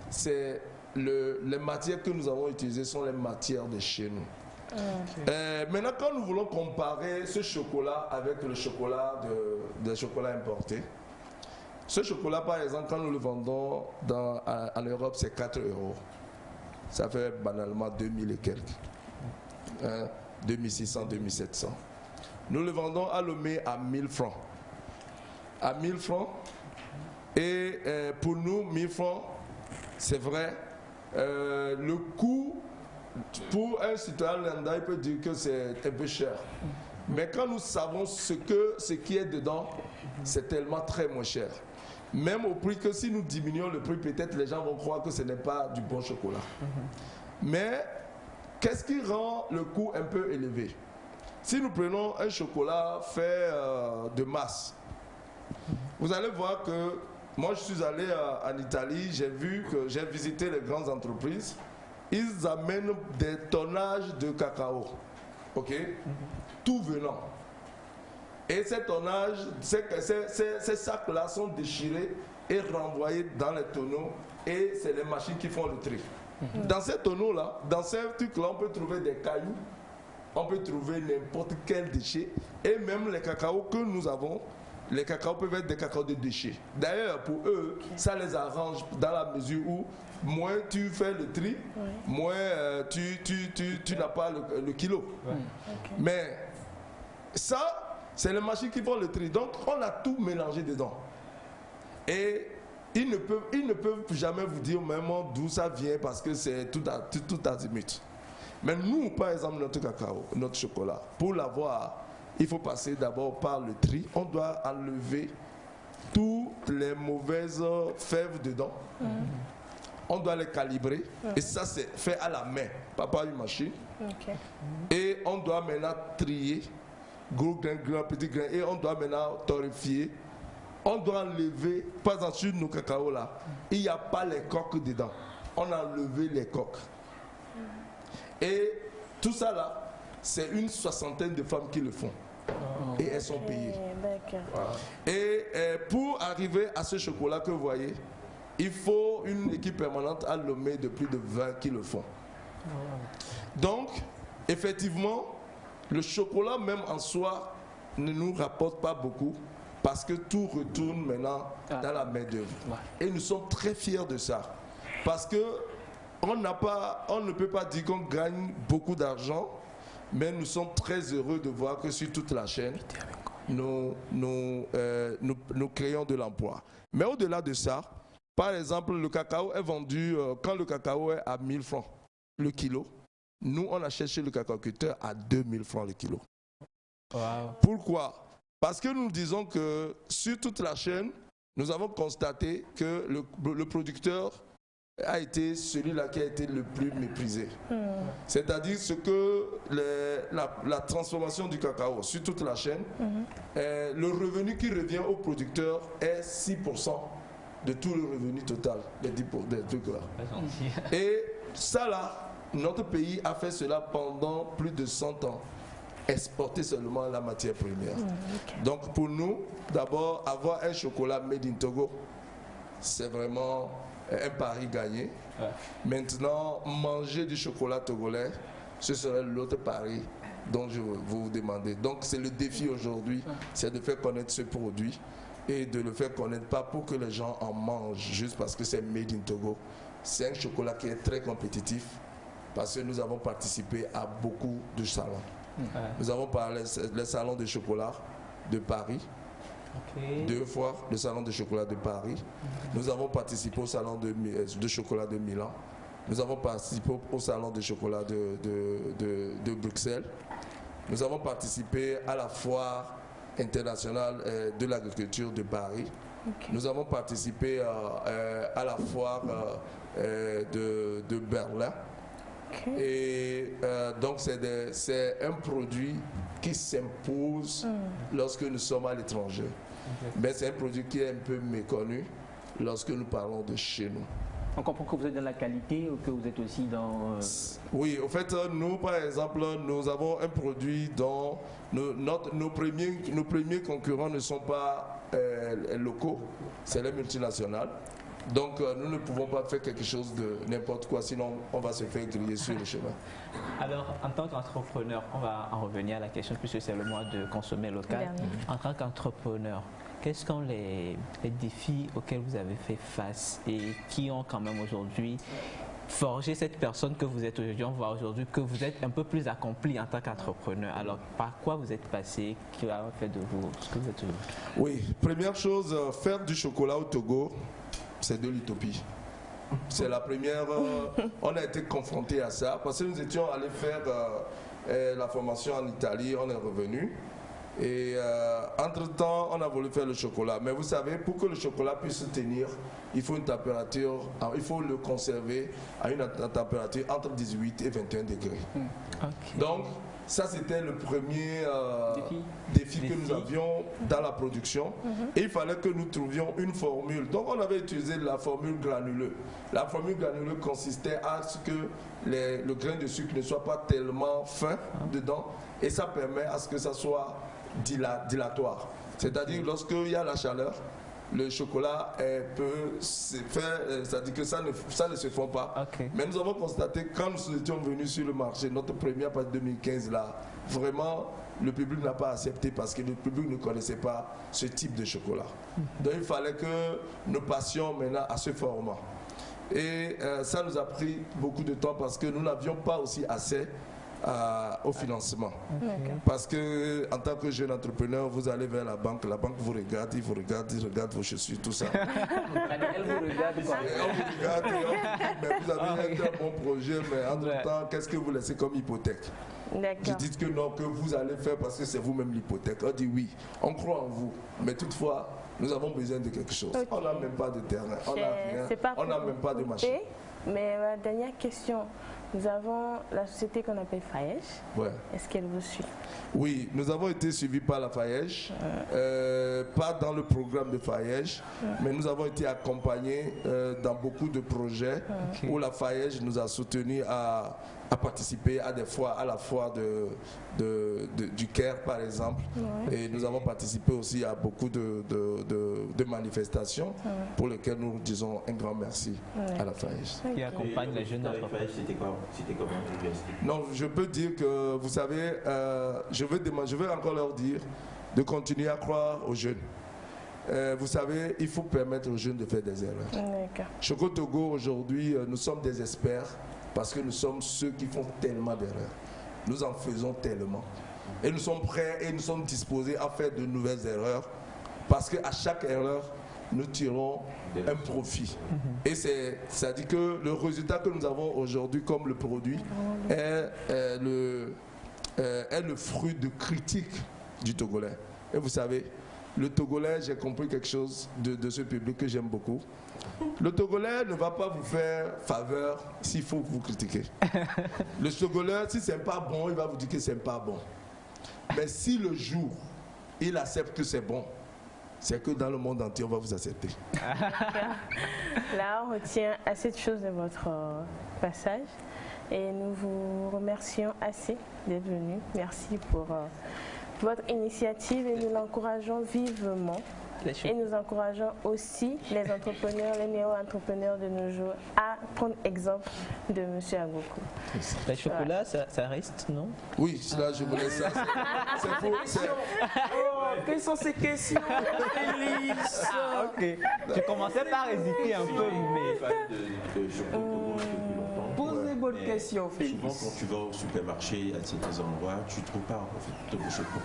c'est les matières que nous avons utilisées sont les matières de chez nous. Maintenant, quand nous voulons comparer ce chocolat avec le chocolat importé, ce chocolat, par exemple, quand nous le vendons en Europe, c'est 4 €. Ça fait banalement 2000 et quelques. 2600, 2700. Nous le vendons à Lomé à 1000 francs. À 1000 francs. Et pour nous, 1000 francs, c'est vrai. Le coût, pour un citoyen lambda, il peut dire que c'est un peu cher. Mais quand nous savons ce qui est dedans, c'est tellement très moins cher. Même au prix que si nous diminuons le prix, peut-être les gens vont croire que ce n'est pas du bon chocolat. Mais qu'est-ce qui rend le coût un peu élevé? Si nous prenons un chocolat fait de masse, vous allez voir que moi je suis allé en Italie, j'ai visité les grandes entreprises, ils amènent des tonnages de cacao, ok, tout venant. Et ces tonnages, ces sacs-là sont déchirés et renvoyés dans les tonneaux et c'est les machines qui font le tri. Dans ces tonneaux-là, dans ces trucs-là, on peut trouver des cailloux, on peut trouver n'importe quel déchet et même les cacaos que nous avons, les cacaos peuvent être des cacaos de déchets. D'ailleurs, pour eux, ça les arrange dans la mesure où moins tu fais le tri, moins tu n'as pas le kilo. Mais ça, c'est les machines qui font le tri. Donc, on a tout mélangé dedans. Et ils ne peuvent jamais vous dire même d'où ça vient parce que c'est tout azimut. Mais nous, par exemple, notre cacao, notre chocolat, pour l'avoir, il faut passer d'abord par le tri. On doit enlever toutes les mauvaises fèves dedans. On doit les calibrer. Et ça, c'est fait à la main, pas par une machine. Et on doit maintenant trier. Gros grain, petit grain, et on doit maintenant torréfier. On doit enlever, par exemple sur nos cacao là, il n'y a pas les coques dedans. On a enlevé les coques. Et tout ça là, c'est une 60aine de femmes qui le font. Et elles sont payées. Et pour arriver à ce chocolat que vous voyez, il faut une équipe permanente à Lomé de plus de 20 qui le font. Donc, effectivement, le chocolat même en soi ne nous rapporte pas beaucoup parce que tout retourne maintenant dans la main d'œuvre. Et nous sommes très fiers de ça. Parce que on ne peut pas dire qu'on gagne beaucoup d'argent, mais nous sommes très heureux de voir que sur toute la chaîne, nous créons de l'emploi. Mais au-delà de ça, par exemple, le cacao est vendu, quand le cacao est à 1000 francs le kilo, nous, on achète chez le cacaoculteur à 2000 francs le kilo. Pourquoi? Parce que nous disons que sur toute la chaîne, nous avons constaté que le producteur a été celui-là qui a été le plus méprisé. C'est-à-dire ce que la transformation du cacao sur toute la chaîne, le revenu qui revient au producteur est 6% de tout le revenu total des trucs là. Et ça là, notre pays a fait cela pendant plus de 100 ans. Exporter seulement la matière première. Donc pour nous, d'abord, avoir un chocolat made in Togo, c'est vraiment un pari gagné. Maintenant, manger du chocolat togolais, ce serait l'autre pari dont je veux vous demander. Donc c'est le défi aujourd'hui, c'est de faire connaître ce produit et de le faire connaître pas pour que les gens en mangent juste parce que c'est made in Togo. C'est un chocolat qui est très compétitif. Parce que nous avons participé à beaucoup de salons. Nous avons parlé le salon de chocolat de Paris, 2 fois le salon de chocolat de Paris. Nous avons participé au salon de chocolat de Milan. Nous avons participé au salon de chocolat de Bruxelles. Nous avons participé à la foire internationale de l'agriculture de Paris. Nous avons participé à la foire de Berlin. Et donc c'est un produit qui s'impose lorsque nous sommes à l'étranger. Mais c'est un produit qui est un peu méconnu lorsque nous parlons de chez nous. On comprend que vous êtes dans la qualité ou que vous êtes aussi dans... Oui, au fait, nous, par exemple, nous avons un produit dont nos premiers concurrents ne sont pas locaux, c'est les multinationales. Donc, nous ne pouvons pas faire quelque chose de n'importe quoi, sinon on va se faire griller sur le chemin. Alors, en tant qu'entrepreneur, on va en revenir à la question puisque c'est le mois de consommer local. En tant qu'entrepreneur, quels sont les défis auxquels vous avez fait face et qui ont quand même aujourd'hui forgé cette personne que vous êtes aujourd'hui? On voit aujourd'hui que vous êtes un peu plus accompli en tant qu'entrepreneur. Alors, par quoi vous êtes passé, qui a fait de vous ce que vous êtes aujourd'hui? Oui, première chose, faire du chocolat au Togo, c'est de l'utopie. C'est la première, on a été confronté à ça parce que nous étions allés faire la formation en Italie, on est revenu. Et entre-temps, on a voulu faire le chocolat. Mais vous savez, pour que le chocolat puisse se tenir, il faut une température, il faut le conserver à une température entre 18 et 21 degrés. Okay. Donc, ça c'était le premier défi que nous avions dans la production. Et il fallait que nous trouvions une formule. Donc, on avait utilisé la formule granuleuse. La formule granuleuse consistait à ce que le grain de sucre ne soit pas tellement fin dedans. Et ça permet à ce que ça soit dilatoire. C'est-à-dire lorsqu'il y a la chaleur, le chocolat peut se faire, c'est-à-dire que ça ne se fond pas. Okay. Mais nous avons constaté quand nous étions venus sur le marché, notre première page 2015 là, vraiment le public n'a pas accepté parce que le public ne connaissait pas ce type de chocolat. Donc il fallait que nous passions maintenant à ce format. Et ça nous a pris beaucoup de temps parce que nous n'avions pas aussi assez au financement. Parce que en tant que jeune entrepreneur, vous allez vers la banque vous regarde, il regarde vos chaussures, tout ça. Elle vous regarde quoi? On vous regarde et on vous dit, mais vous avez un bon projet, mais entre-temps, qu'est-ce que vous laissez comme hypothèque? Je dis que non, que vous allez faire parce que c'est vous-même l'hypothèque. On dit oui, on croit en vous, mais toutefois, nous avons besoin de quelque chose. On n'a même pas de terrain, on n'a rien, on n'a même pas de machine. Mais ma dernière question. Nous avons la société qu'on appelle Faège. Ouais. Est-ce qu'elle vous suit? Oui, nous avons été suivis par la Faège, pas dans le programme de Faège, mais nous avons été accompagnés dans beaucoup de projets où la Faège nous a soutenus à participer à la foire du Caire par exemple. Et nous avons participé aussi à beaucoup de manifestations pour lesquelles nous disons un grand merci à la Faège. Qui accompagne les jeunes entrepreneurs. C'était comment? Non, je peux dire que, vous savez, je vais encore leur dire de continuer à croire aux jeunes. Vous savez, il faut permettre aux jeunes de faire des erreurs. Choco Togo, aujourd'hui, nous sommes des experts parce que nous sommes ceux qui font tellement d'erreurs. Nous en faisons tellement. Et nous sommes prêts et nous sommes disposés à faire de nouvelles erreurs parce qu'à chaque erreur, nous tirons un profit. Et ça dit que le résultat que nous avons aujourd'hui comme le produit est le fruit de critiques du Togolais. Et vous savez, le Togolais, j'ai compris quelque chose de ce public que j'aime beaucoup. Le Togolais ne va pas vous faire faveur s'il faut vous critiquer. Le Togolais, si c'est pas bon, il va vous dire que c'est pas bon. Mais si le jour, il accepte que c'est bon, c'est que dans le monde entier, on va vous accepter. Là, on retient assez de choses de votre passage et nous vous remercions assez d'être venu. Merci pour votre initiative et nous l'encourageons vivement. Et nous encourageons aussi les entrepreneurs, les néo-entrepreneurs de nos jours à prendre exemple de M. Agoko. Le chocolat, ça reste, non? Oui, là, je voulais ça. Quelles sont ces questions, Félix? Ok. Je commençais par hésiter un peu, mais... Pose des bonnes questions, Félix. Souvent, quand tu vas au supermarché à certains endroits, tu ne trouves pas en fait de chocolat.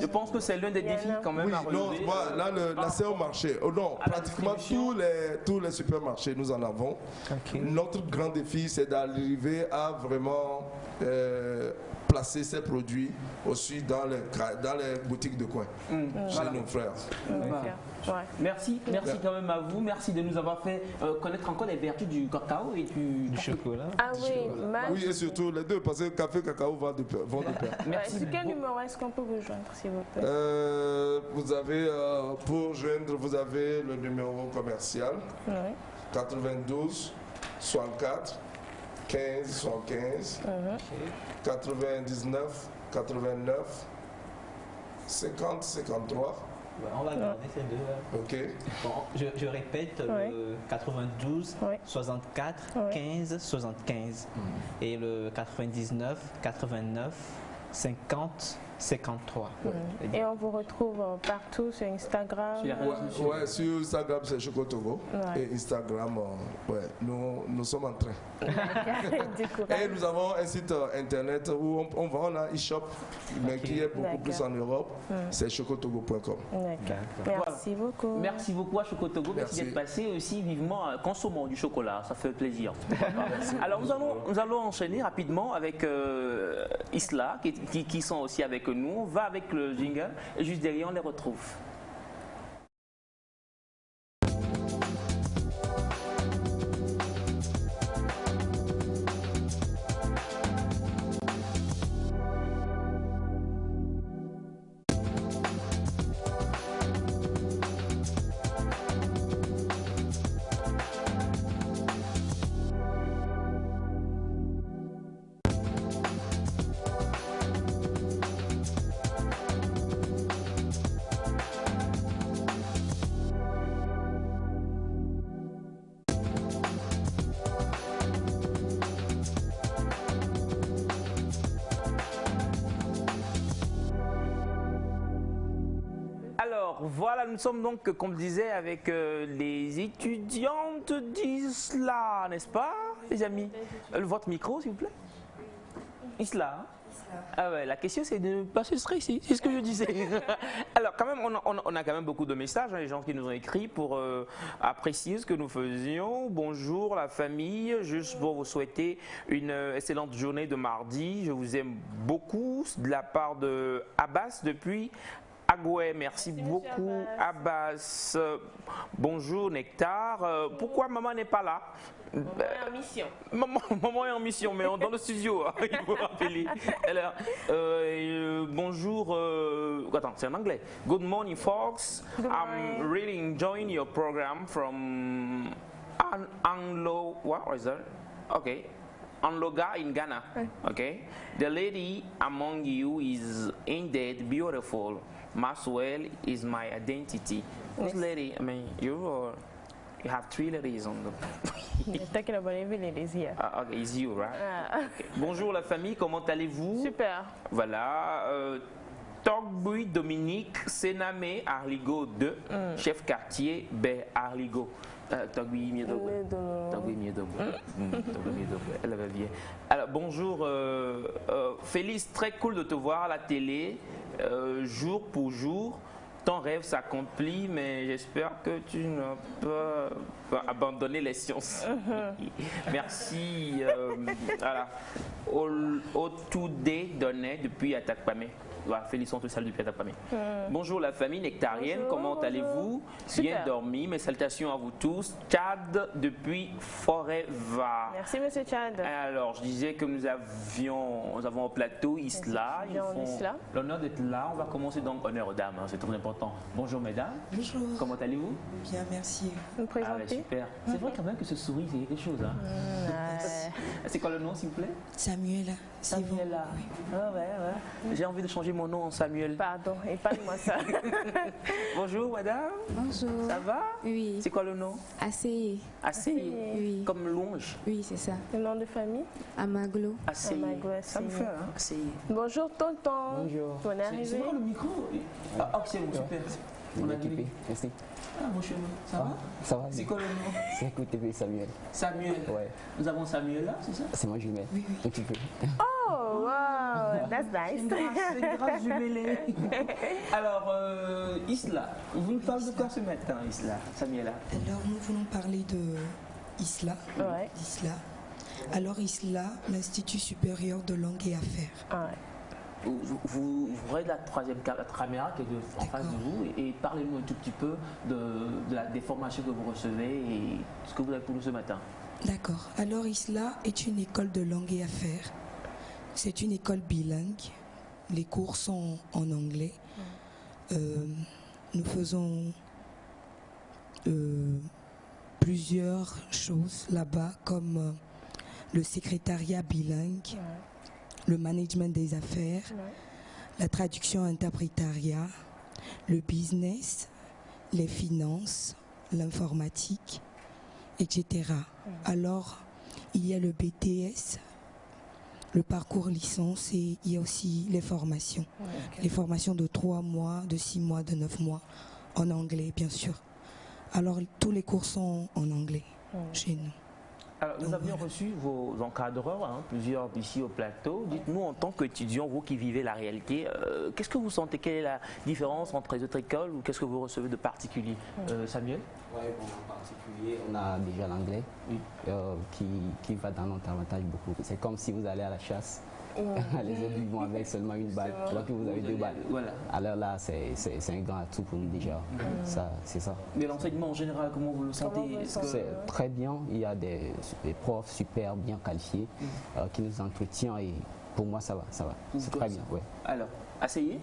Je pense que c'est l'un des défis quand même à relever. Non, là c'est au marché. Oh, non, pratiquement tous les supermarchés, nous en avons. Notre grand défi, c'est d'arriver à vraiment placer ces produits aussi dans les boutiques de coin, chez nos frères. Merci quand même à vous. Merci de nous avoir fait connaître encore les vertus du cacao et du chocolat. Ah oui, oui, et surtout les deux, parce que café et cacao vont de pair. Merci. Quel numéro est-ce qu'on peut vous joindre, s'il vous plaît? Vous avez, pour joindre, vous avez le numéro commercial 92 64 15 75 99 89 50 53. On va garder ces deux. Ok. Bon, je répète, 92 64 15 75 et le 99 89 50 53. Et on vous retrouve partout sur Instagram. Ouais, sur Instagram c'est Choco Togo et Instagram, nous sommes en train. Et nous avons un site internet où on a un e-shop, mais qui est beaucoup plus en Europe, c'est chocotogo.com. Merci beaucoup. Merci beaucoup à Choco Togo, merci d'être passé aussi vivement. Consommons du chocolat, ça fait plaisir. Alors nous allons enchaîner rapidement avec Isla, qui sont aussi avec nous. On va avec le jingle et juste derrière on les retrouve. Voilà, nous sommes donc, comme je disais, avec les étudiantes d'Isla, n'est-ce pas, les amis? Votre micro, s'il vous plaît. Isla. Ah ouais, la question c'est de ne pas se stresser, c'est ce que je disais. Alors quand même, on a quand même beaucoup de messages, les gens qui nous ont écrit pour apprécier ce que nous faisions. Bonjour la famille, juste pour vous souhaiter une excellente journée de mardi. Je vous aime beaucoup, de la part de Abbas depuis Agoué. Merci beaucoup Abbas. Bonjour Nectar. Pourquoi maman n'est pas là? Maman est en mission. Maman est en mission, mais dans le studio, il faut rappeler. Alors, bonjour, attends, c'est en anglais. Good morning, folks. I'm really enjoying your program from what is that? Okay. Anloga in Ghana. Okay. The lady among you is indeed beautiful. Maxwell is my identity. This lady, I mean, you have three ladies on the. You're talking about every ladies here. Okay, it's you, right? Okay. Bonjour la famille, comment allez-vous? Super. Voilà. Togbui Dominique, Sénamé, Arligo 2, chef quartier, Arligo. Togbui Miedogo. Togbui Miedogo. Elle va bien. Alors, bonjour Félix, très cool de te voir à la télé, jour pour jour. Ton rêve s'accomplit, mais j'espère que tu n'as pas abandonné les sciences. Merci. Voilà. Au tout dé donné depuis Atakpamé. Voilà, Félicitations, tout salut depuis Atakpamé. Bonjour la famille nectarienne, comment allez-vous? Bien dormi, mes salutations à vous tous. Tchad depuis Forêt-Va. Merci monsieur Tchad. Alors, je disais que nous avons au plateau Isla. L'honneur d'être là. On va commencer donc honneur aux dames, hein, c'est très important. Bonjour mesdames. Bonjour. Comment allez-vous? Bien, merci. Vous présentez? Ah, super. C'est vrai quand même que ce sourire, c'est quelque chose. Hein. C'est quoi le nom, s'il vous plaît? Samuela. Samuela. Oui. Ah, ouais. J'ai envie de changer mon nom en Samuel. Pardon, épargne-moi ça. Bonjour madame. Bonjour. Ça va? Oui. C'est quoi le nom? Asseyé. Asseyé. Oui. Comme louange. Oui, c'est ça. Le nom de famille? Amaglo. Asseyé. Ça me fait, hein? Asseyé. Bonjour tonton. Bonjour. Bonne arrivée. C'est quoi le micro? Ah, c'est bon, super. On a équipé. Merci. Ah, mon chemin. Ça va? Ça va. C'est quoi le nom? C'est écoutez Samuel. Samuel. Ouais. Nous avons Samuel là, c'est ça? C'est moi jumelle. Oui. Un petit peu. Oh, wow, that's nice. C'est grâce jumelée. Alors, Isla, vous nous parlez de quoi ce matin, Isla, Samuela? Alors, nous voulons parler de Isla. Ouais. Isla. Alors ISLA, l'Institut supérieur de langue et affaires. Ah ouais. Vous voyez la caméra qui est en face de vous et parlez-nous un tout petit peu des formations que vous recevez et ce que vous avez pour nous ce matin. D'accord. Alors ISLA est une école de langue et affaires. C'est une école bilingue. Les cours sont en anglais. Nous faisons plusieurs choses là-bas comme le secrétariat bilingue, le management des affaires, la traduction interprétariat, le business, les finances, l'informatique, etc. Alors, il y a le BTS, le parcours licence et il y a aussi les formations. Les formations de 3 mois, de 6 mois, de 9 mois, en anglais bien sûr. Alors, tous les cours sont en anglais chez nous. Alors, nous avions reçu vos encadreurs, plusieurs ici au plateau. Dites-nous, en tant qu'étudiant, vous qui vivez la réalité, qu'est-ce que vous sentez? Quelle est la différence entre les autres écoles ou qu'est-ce que vous recevez de particulier? Samuel? Oui, en particulier, on a déjà l'anglais qui va dans notre avantage beaucoup. C'est comme si vous allez à la chasse. Les autres ils vont avec seulement une balle, alors que vous avez 2 balles. Voilà. Alors là, c'est un grand atout pour nous déjà. C'est ça. Mais l'enseignement en général, comment vous le sentez? C'est très bien. Il y a des profs super bien qualifiés qui nous entretiennent et pour moi, ça va. C'est très bien. Ouais. Alors, asseyez.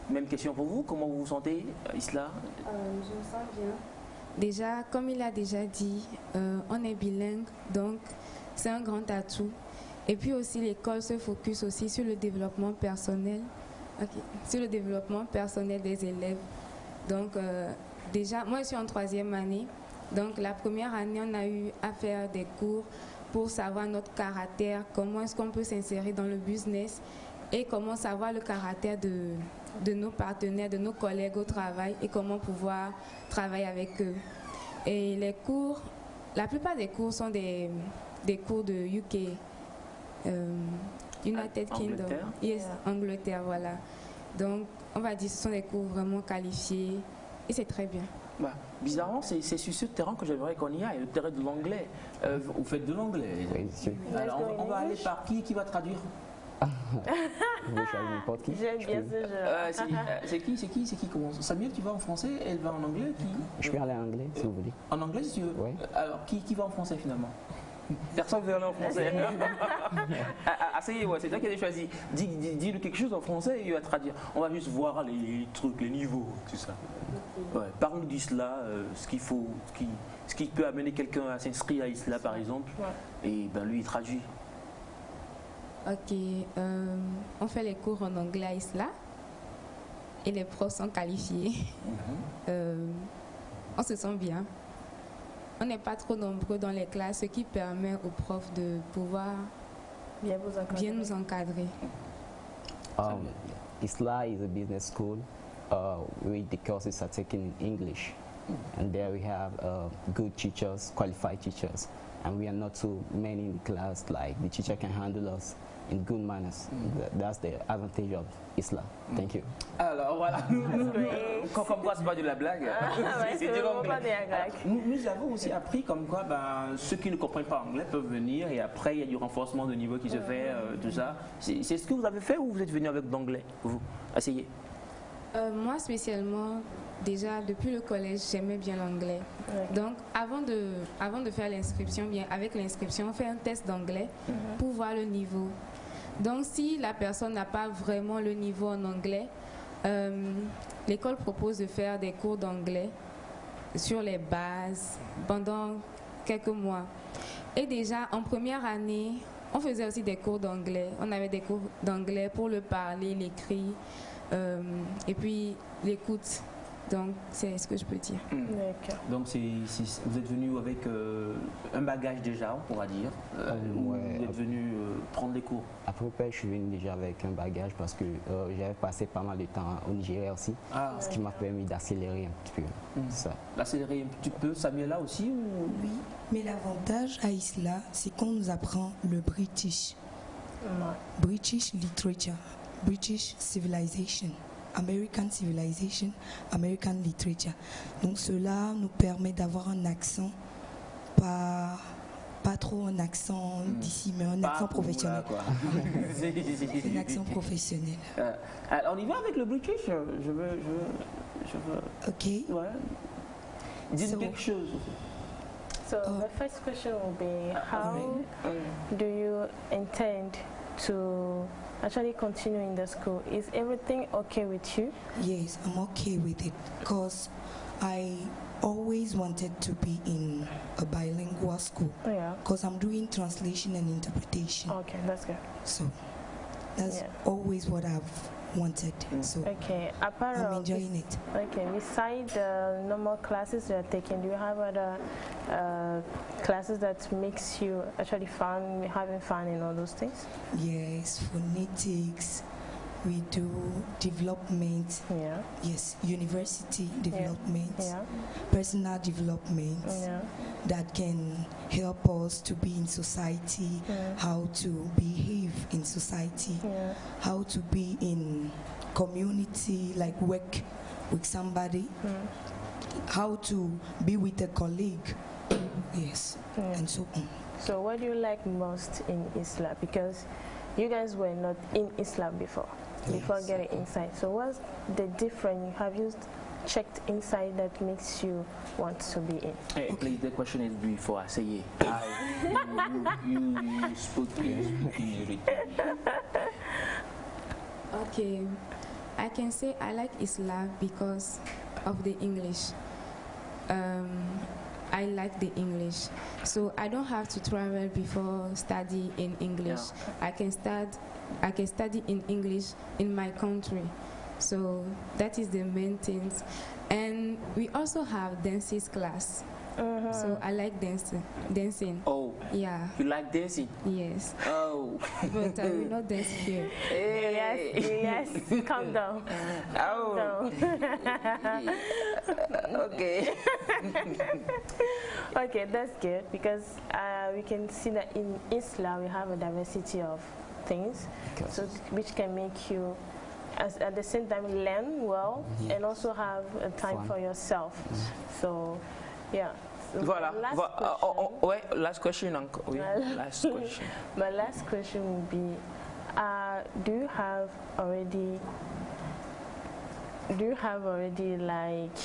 Même question pour vous. Comment vous vous sentez, Isla? Je me sens bien. Déjà, comme il a déjà dit, on est bilingue, donc c'est un grand atout. Et puis aussi, l'école se focus aussi sur le développement personnel, sur le développement personnel des élèves. Donc, déjà, moi, je suis en 3e année. Donc, la première année, on a eu à faire des cours pour savoir notre caractère, comment est-ce qu'on peut s'insérer dans le business et comment savoir le caractère de nos partenaires, de nos collègues au travail et comment pouvoir travailler avec eux. Et les cours, la plupart des cours sont des cours de UK. United Kingdom. Yes, Angleterre, voilà. Donc, on va dire que ce sont des cours vraiment qualifiés et c'est très bien. Bizarrement, c'est sur ce terrain que j'aimerais qu'on y aille, le terrain de l'anglais. Vous faites de l'anglais? Oui. Alors, on va aller par qui va traduire? J'aime bien ce genre. C'est qui commence? Samuel, tu vas en français, elle va en anglais? Je peux aller en anglais si vous voulez. En anglais si tu veux? Oui. Alors, qui va en français finalement? Personne ne veut aller en français. Asseyez, c'est toi qui as choisi. Dis-lui quelque chose en français et il va traduire. On va juste voir les trucs, les niveaux, tout ça. Parle-nous d'Isla, ce qui peut amener quelqu'un à s'inscrire à Isla par exemple. Et lui il traduit. Ok, on fait les cours en anglais à Isla et les profs sont qualifiés. On se sent bien. On n'est pas trop nombreux dans les classes, ce qui permet aux profs de pouvoir bien nous encadrer. ISLA is a business school. The courses are taken in English. And there we have good teachers, qualified teachers. And we are not too many in the class, like the teacher can handle us in good manners. That's the advantage of ISLA. Thank you. Alors voilà, comme quoi c'est pas de la blague, c'est de l'anglais. Nous avons aussi appris comme quoi ceux qui ne comprennent pas anglais peuvent venir et après il y a du renforcement de niveau qui se fait, tout ça. C'est ce que vous avez fait ou vous êtes venu avec d'anglais, vous? Essayez. Moi spécialement, déjà depuis le collège, j'aimais bien l'anglais. Donc avant de faire l'inscription, avec l'inscription, on fait un test d'anglais pour voir le niveau. Donc si la personne n'a pas vraiment le niveau en anglais, l'école propose de faire des cours d'anglais sur les bases pendant quelques mois. Et déjà en première année, on faisait aussi des cours d'anglais. On avait des cours d'anglais pour le parler, l'écrit et puis l'écoute. Donc, c'est ce que je peux dire. Donc, vous êtes venu avec un bagage déjà, on pourra dire, ou vous êtes venu prendre des cours? À peu près, je suis venu déjà avec un bagage parce que j'avais passé pas mal de temps au Nigeria aussi, ce qui m'a permis d'accélérer un petit peu. D'accélérer un petit peu, Samuel là aussi Oui, mais l'avantage à ISLA, c'est qu'on nous apprend le British. British literature, British civilization. American civilization, American literature. Donc cela nous permet d'avoir un accent pas pas trop un accent d'ici, mais un accent professionnel. Un accent professionnel. Alors, on y va avec le British. Je veux. Ok. Ouais. Dites quelque chose. So the first question will be, how do you intend to actually continue in the school? Is everything okay with you? Yes, I'm okay with it because I always wanted to be in a bilingual school. Yeah. Because I'm doing translation and interpretation. Okay, that's good. So that's always what I've wanted. So Okay, apart I'm of enjoying it. Okay, besides the normal classes you're taking, do you have other classes that makes you actually fun, having fun in all those things? Yes, phonetics. We do development. Yeah. Yes, university development. Yeah. Personal development. Yeah. That can help us to be in society, how to behave in society, how to be in community, like work with somebody, how to be with a colleague. Yes, and so on. So what do you like most in Islam? Because you guys were not in Islam before getting inside. So what's the difference? Have you checked inside that makes you want to be in? Hey, please, the question is before I say it. You spoke in Okay, I can say I like Islam because of the English. I like the English, so I don't have to travel before study in English. I can study in English in my country. So that is the main things. And we also have dances class. So I like dancing. Oh. Yeah. You like dancing? Yes. Oh. But I will not dance here. Yes, calm down. Oh. Okay. Okay, that's good because we can see that in Islam we have a diversity of things, so which can make you at the same time learn well and also have a time for yourself. So, yeah. Voilà. Last question. Last question. My last question would be, do you have already like,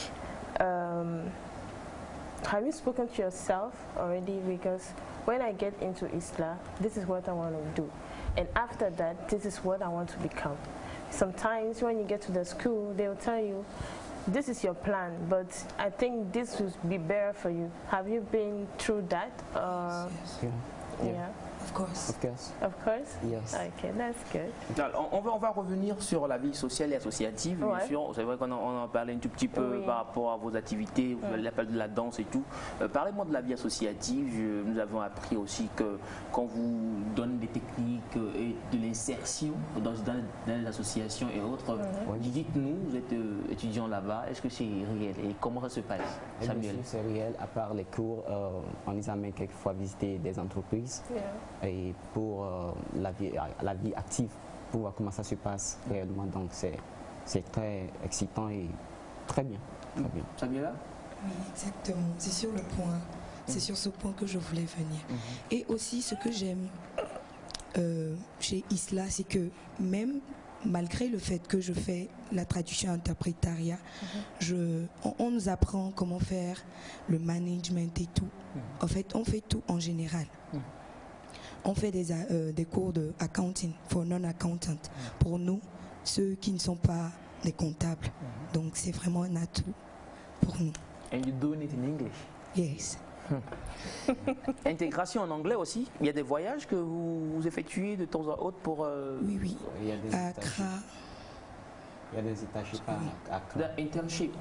have you spoken to yourself already? Because when I get into Islam, this is what I want to do. And after that, this is what I want to become. Sometimes when you get to the school, they'll tell you, this is your plan, but I think this would be better for you. Have you been through that? Yes. Yeah. Of course. Of course. Of course? Yes. Okay, that's good. Alors, on va revenir sur la vie sociale et associative, bien sûr. C'est vrai qu'on en parlait un tout petit peu par rapport à vos activités, vous avez parlé de la danse et tout. Parlez-moi de la vie associative. Nous avons appris aussi que quand vous donnez des techniques et de l'insertion dans les associations et autres, dites-nous, vous êtes étudiant là-bas, est-ce que c'est réel et comment ça se passe, Samuel? C'est réel, à part les cours, on nous amène quelquefois visiter des entreprises. Et pour la vie active, pour voir comment ça se passe réellement. Donc c'est très excitant et très bien. Très bien. Samuela? Oui, exactement. C'est sur le point. C'est sur ce point que je voulais venir. Et aussi, ce que j'aime chez Isla, c'est que même malgré le fait que je fais la traduction interprétariat, on nous apprend comment faire le management et tout. En fait, on fait tout en général. On fait des cours de accounting for non-accountant pour nous, ceux qui ne sont pas des comptables. Donc c'est vraiment un atout pour nous. And you doing it in English? Yes. Intégration en anglais aussi. Il y a des voyages que vous effectuez de temps à autre pour... Oui. Il y a des Accra. Il y a des internships à Accra. Internship.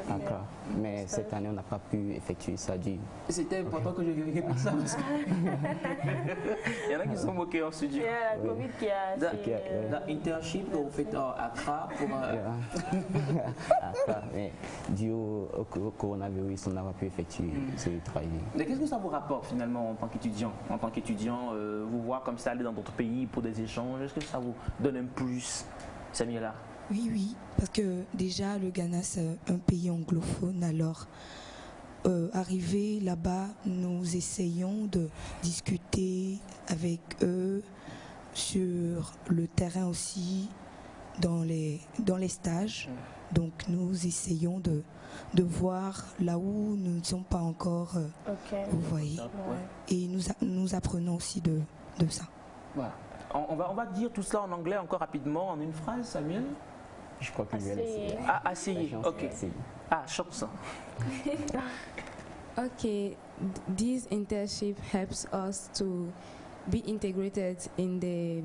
Accra. Mais cette année, on n'a pas pu effectuer ça. C'était important que je vérifie pour ça. Parce que il y en a qui sont moqués en studio. Il y a la Covid qui a... L'internship que vous faites à Accra pour... Accra, mais dû au coronavirus, on n'a pas pu effectuer ce travail. Mais qu'est-ce que ça vous rapporte finalement en tant qu'étudiant? En tant qu'étudiant, vous voir comme ça aller dans d'autres pays pour des échanges, est-ce que ça vous donne un plus, Samuela? Oui, parce que déjà le Ghana c'est un pays anglophone, alors arrivés là-bas, nous essayons de discuter avec eux sur le terrain aussi, dans les stages. Donc nous essayons de voir là où nous ne sommes pas encore, vous voyez. Et nous apprenons aussi de ça. Voilà. On va dire tout cela en anglais encore rapidement, en une phrase, Samuel. Je crois que je vais l'essayer. Ah, essayer, ok. Ah, chance. Okay, this internship helps us to be integrated in the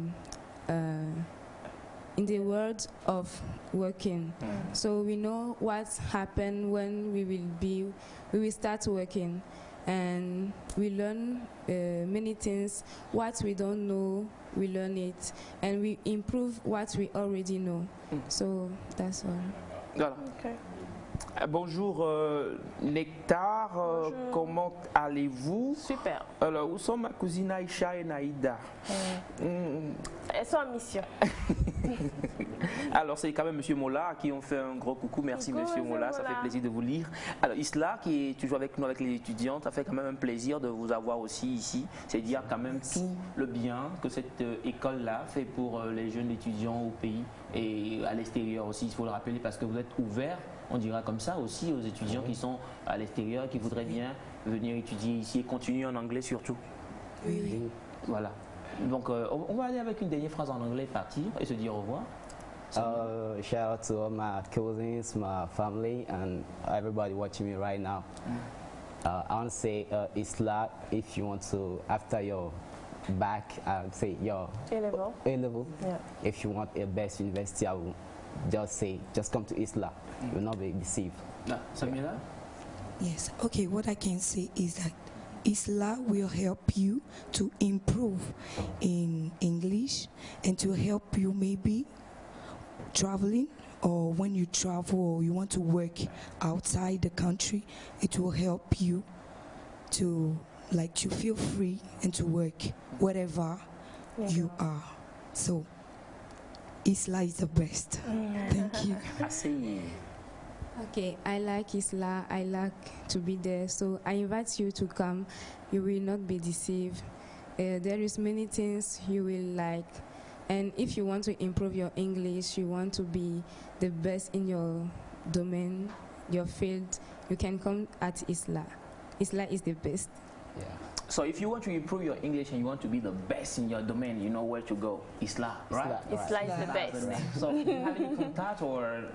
world of working. So we know what's happened when we will start working, and we learn many things. What we don't know, we learn it, and we improve what we already know. So that's all. Voilà. Okay. Bonjour Nectar, comment allez-vous? Super. Alors, où sont ma cousine Aïcha et Naïda? Elles sont en mission. Alors, c'est quand même Monsieur Mola à qui on fait un gros coucou. Merci Monsieur Mola, ça fait plaisir de vous lire. Alors, Isla qui est toujours avec nous, avec les étudiantes, ça fait quand même un plaisir de vous avoir aussi ici. C'est dire quand même tout le bien que cette école-là fait pour les jeunes étudiants au pays et à l'extérieur aussi, il faut le rappeler, parce que vous êtes ouverts, on dira comme ça aussi, aux étudiants qui sont à l'extérieur et qui voudraient bien venir étudier ici et continuer en anglais surtout. Oui. Voilà. Donc, on va aller avec une dernière phrase en anglais, partir et se dire au revoir. Shout out to all my cousins, my family, and everybody watching me right now. I want to say, Isla, if you want to, after your back, I would say your A-level. A-level. Yeah. If you want a best university, I will just come to Isla. You will not be deceived. Samuela? Yes. Okay, what I can say is that Isla will help you to improve in English and to help you maybe traveling, or when you travel or you want to work outside the country, it will help you to feel free and to work wherever you are. So Isla is the best. Thank you. Okay, I like Isla, I like to be there, so I invite you to come. You will not be deceived. There is many things you will like, and if you want to improve your English, you want to be the best in your domain, your field, you can come at Isla. Isla is the best. Yeah. So if you want to improve your English and you want to be the best in your domain, you know where to go. Isla, right? Isla is the best. So do you have any contact or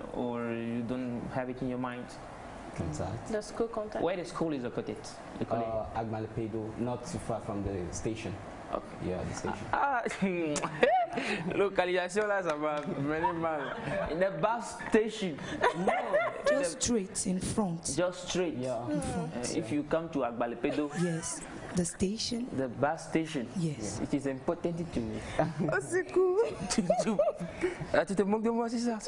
you don't have it in your mind? Contact. The school contact. Where the school is located? Agmalepedo, not too far from the station. Okay. Yeah, the station. Ah, localisation là, ça va mener mal. In the bus station. No. Just straight in front. Just straight. Yeah. In front. If you come to Agmalepedo. Yes. The station. The bus station. Yes. It is important to me. Oh, c'est cool. Ah, tu te moques de moi, c'est ça, hein,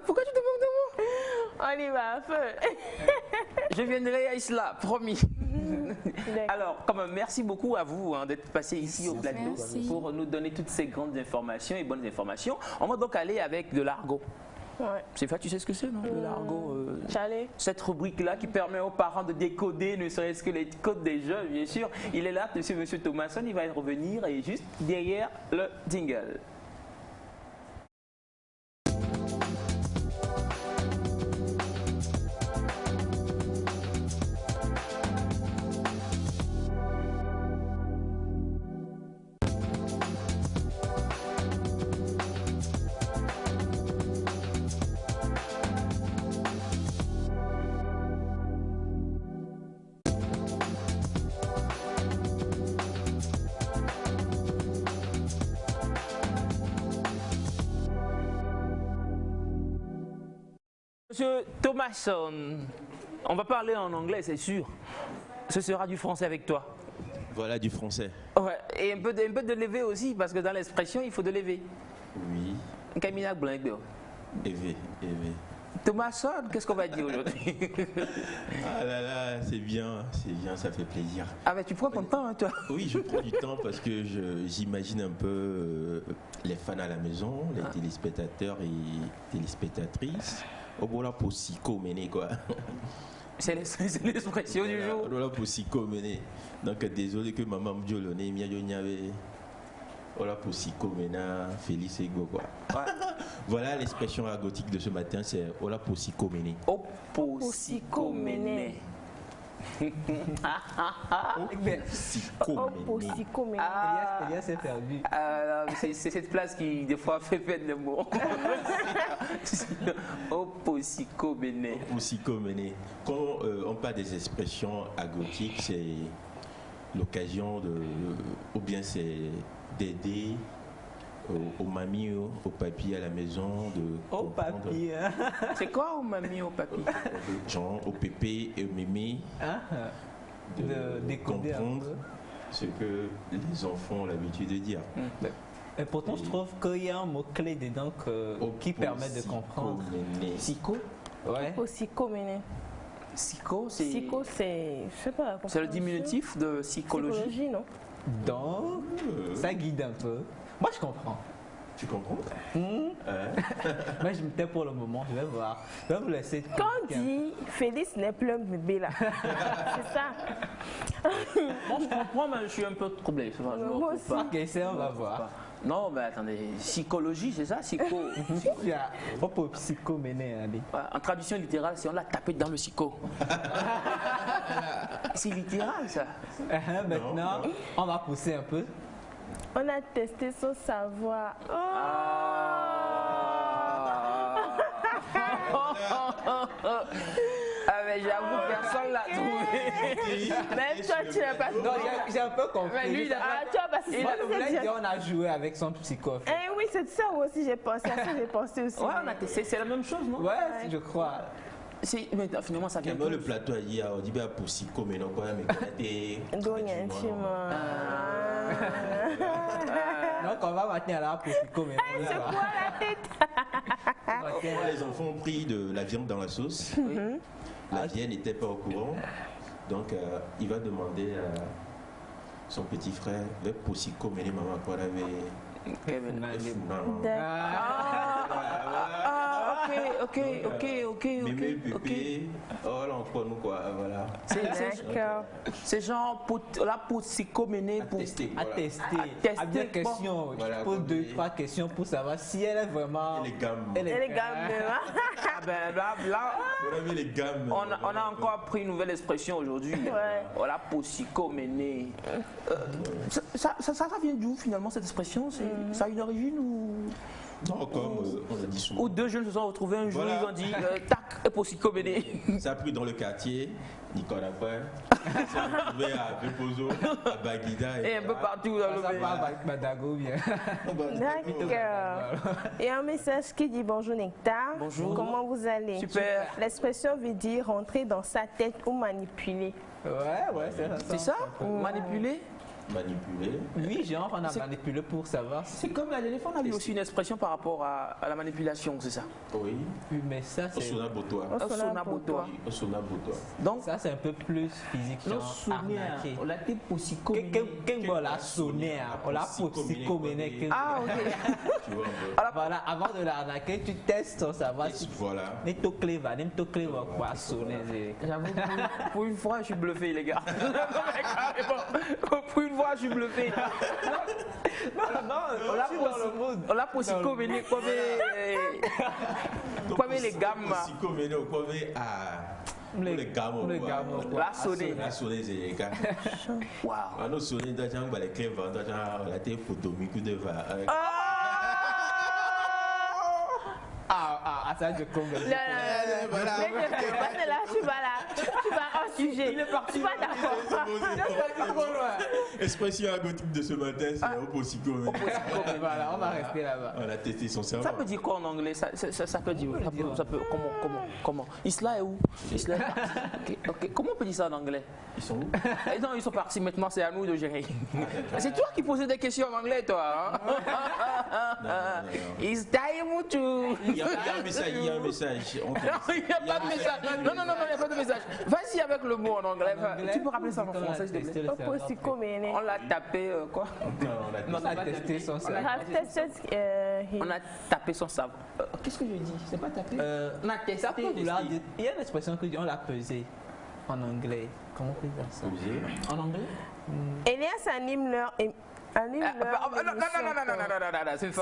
pourquoi tu te moques de moi? On y va à feu. Je viendrai à Isla, promis. Alors, quand même, merci beaucoup à vous d'être passé ici au plateau pour nous donner toutes ces grandes informations et bonnes informations. On va donc aller avec de l'argot. Ouais. C'est fait, tu sais ce que c'est, non? De l'argot. J'allais. Cette rubrique-là qui permet aux parents de décoder ne serait-ce que les codes des jeunes, bien sûr. Il est là, monsieur Thomasson, il va y revenir et juste derrière le jingle. Monsieur Thomasson, on va parler en anglais, c'est sûr. Ce sera du français avec toi. Voilà du français. Ouais, et un peu de lever aussi, parce que dans l'expression, il faut de lever. Oui. Camina Blanc. Évé. Thomasson, qu'est-ce qu'on va dire aujourd'hui? Ah là là, c'est bien, ça fait plaisir. Ah mais tu prends ton temps, hein, toi? Oui, je prends du temps parce que j'imagine un peu les fans à la maison, les téléspectateurs et téléspectatrices. Au voilà pour psycho mener quoi. C'est l'expression du jour. Voilà pour Siko mener. Donc désolé que maman me dit le nez, il y avait. Voilà pour Siko Mena, Félix Ego quoi. Voilà l'expression gothique de ce matin, c'est Ola pour Siko Mene. Siko Mene. Elias s'est perdu. C'est cette place qui des fois fait peine le mot. Siko Mene. Siko Mene. Quand on parle des expressions agothiques, c'est l'occasion de, ou bien c'est d'aider aux mamies, aux papis à la maison de au papi. C'est quoi aux mamies, aux papis? Genre au pépé et au mémé. De comprendre ce que les enfants ont l'habitude de dire. Et pourtant, je trouve qu'il y a un mot-clé dedans qui permet de comprendre. Psycho? Ouais. Psycho Mene. Psycho, c'est. Psycho, c'est. Je sais pas. C'est le diminutif de psychologie. Psychologie, non? Donc, ça guide un peu. Moi, je comprends. Tu comprends? Moi, je me tais pour le moment, je vais voir. Je vais vous laisser. Quand on dit Félix n'est plus un bébé là, c'est ça. Bon, je comprends, mais je suis un peu troublé. Moi aussi. Ok, c'est on va voir. Non, mais attendez, psychologie, c'est ça? Psycho. On peut psycho mener, allez. En traduction littérale, c'est on l'a tapé dans le psycho. C'est littéral, ça. Maintenant, on va pousser un peu. On a testé son savoir. Ah mais j'avoue, personne l'a trouvé. Même toi, tu l'as pas trouvé. Non, j'ai un peu compris. Mais lui, toi, parce que moi, le blague, on a joué avec son psycho. Oui, c'est ça, moi aussi, j'ai pensé à ça, j'ai pensé aussi. Ouais, on a testé, c'est la même chose, non? Ouais, je crois. Mais finalement, ça vient. Le plateau hier, on dit bien pour Siko, mais non, quand même, donc on va maintenir là pour Siko, mais c'est quoi la tête? Les enfants ont pris de la viande dans la sauce. La vieille n'était pas au courant. Donc il va demander à son petit frère, pour Siko, mais les mamans, quoi, ok. Oh là, on nous quoi, voilà. C'est genre pour Siko mener pour tester. À bien question. Je pose 2-3 questions pour savoir si elle est vraiment. Elle est gamme. Elle est gamme. Là, les gammes. On a encore appris une nouvelle expression aujourd'hui. Voilà pour Siko mener. Ça vient d'où finalement cette expression? Ça a une origine ou? Non, comme on l'a dit souvent. Ou deux jeunes se sont retrouvés un jour, ils ont dit tac, et pour Siko mener. Ça a pris dans le quartier, Nicolas Après, ça s'est retrouvé à Bepozo, à Baguida. Et un peu partout dans le pays. Avec Madago, bien. D'accord. Il y a un message qui dit bonjour Nectar. Bonjour. Comment vous allez? Super. L'expression veut dire rentrer dans sa tête ou manipuler. Ouais, c'est ça. Manipuler? Manipuler. Oui, genre on a manipulé pour savoir. C'est comme la dernière fois, on a vu aussi une expression par rapport à la manipulation, c'est ça? Oui. Mais ça, c'est. Osonabotoa. Donc, ça, c'est un peu plus physique. On l'a dit pour Siko. On l'a sonné, on l'a pour Siko mener. Ah, ok. Voilà, avant de l'arnaquer, tu testes ton savoir. Voilà. Mais ton clé va quoi sonner. J'avoue, pour une fois, je suis bluffé, les gars. Pour une fois, je suis bluffé. On l'a pour Siko mener comme les gammes. Siko mener comme les gammes. La sonner. La sonner, c'est les gars. Waouh. Nous sonner, nous avons les clés vendues, nous avons la tête photomique de va. Ça, je comprends. Là, tu vas hors sujet. Il est parti. Tu vas d'accord. Expression gothique de ce matin, c'est pour Siko. Voilà, on va rester là-bas. On a testé son cerveau. Ça peut dire quoi en anglais? Ça peut dire. Comment? Isla est où? Isla est parti. Ok. Comment on peut dire ça en anglais? Ils sont où? Non, ils sont partis. Maintenant, c'est à nous de gérer. C'est toi qui posais des questions en anglais, toi. It's time to. Il y a un message. Il n'y a pas de message. Non, il n'y a pas de message. Vas-y avec le mot en anglais. Tu peux rappeler ça en français, s'il te plaît? On l'a tapé, quoi? On a testé son savoir. On a tapé son savoir. Qu'est-ce que je dis? C'est pas tapé? On a testé. Il y a une expression que dit on l'a pesé. En anglais. Comment on peut dire ça? En anglais? Elias anime leur émission.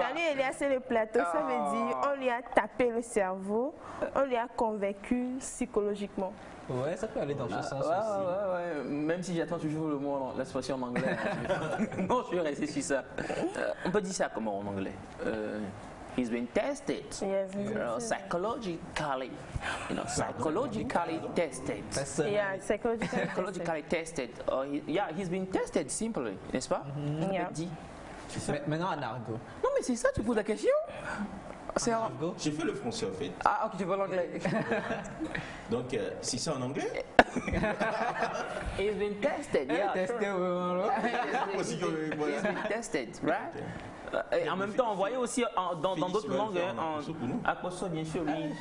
Salut Elias, c'est le plateau. Ça veut dire on lui a tapé le cerveau, on lui a convaincu psychologiquement. Ouais, ça peut aller dans ce sens aussi. Ouais. Même si j'attends toujours le mot, l'expression en anglais. Non, je vais rester sur ça. On peut dire ça comment en anglais? He's been tested, psychologically tested. Yeah, psychologically tested. He's been tested simply, n'est-ce pas? Dit. Maintenant en argot. Non, mais c'est ça, tu poses la question? C'est argot. J'ai fait le français en fait. Ah, ok, tu veux l'anglais. Donc, si c'est en anglais? He's been tested, yeah. Testé, He's been tested, right? Et en même temps, on voyait aussi dans d'autres langues, à quoi ça, bien sûr, oui.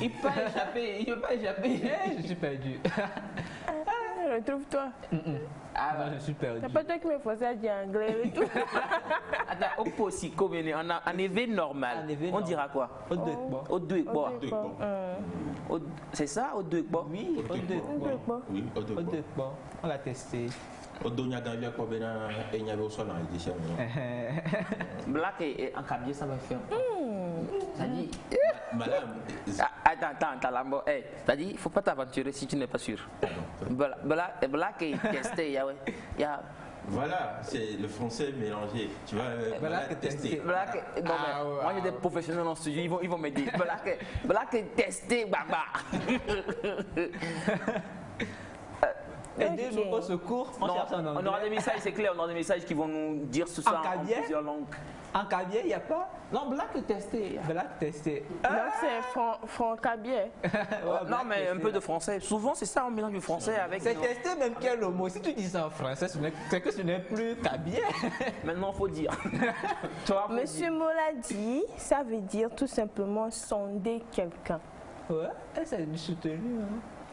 Il peut pas échapper, il peut pas échapper. Je suis perdu. Retrouve-toi. Moi, je suis perdu. C'est pas toi qui me faisais à dire anglais et tout. Attends, au possible, en éveil normal, on dira quoi? Au deux quoi? C'est ça, au deux quoi? Oui, au deux quoi. Oui, au deux quoi. On l'a testé. Black et en cabier, ça va faire. Ça dit. Madame. Attends, Lambo. Ça dit, il ne faut pas t'aventurer si tu n'es pas sûr. Black et testé, Voilà, c'est le français mélangé. Tu vas tester. Moi j'ai des professionnels en studio, ils vont m'aider. Black est testé, baba. Aidez-nous au secours. On aura des messages, c'est clair, on aura des messages qui vont nous dire tout ça en plusieurs langues. En cabier, il n'y a pas? Non, Black est testé. Black testé. Donc c'est franc-cabier. Non, mais un peu de français. Souvent, c'est ça, on mélange du français avec. C'est testé même quel mot? Si tu dis ça en français, c'est que ce n'est plus cabier. Maintenant, il faut dire. Monsieur Mola dit, ça veut dire tout simplement sonder quelqu'un. Ouais, c'est du soutenu.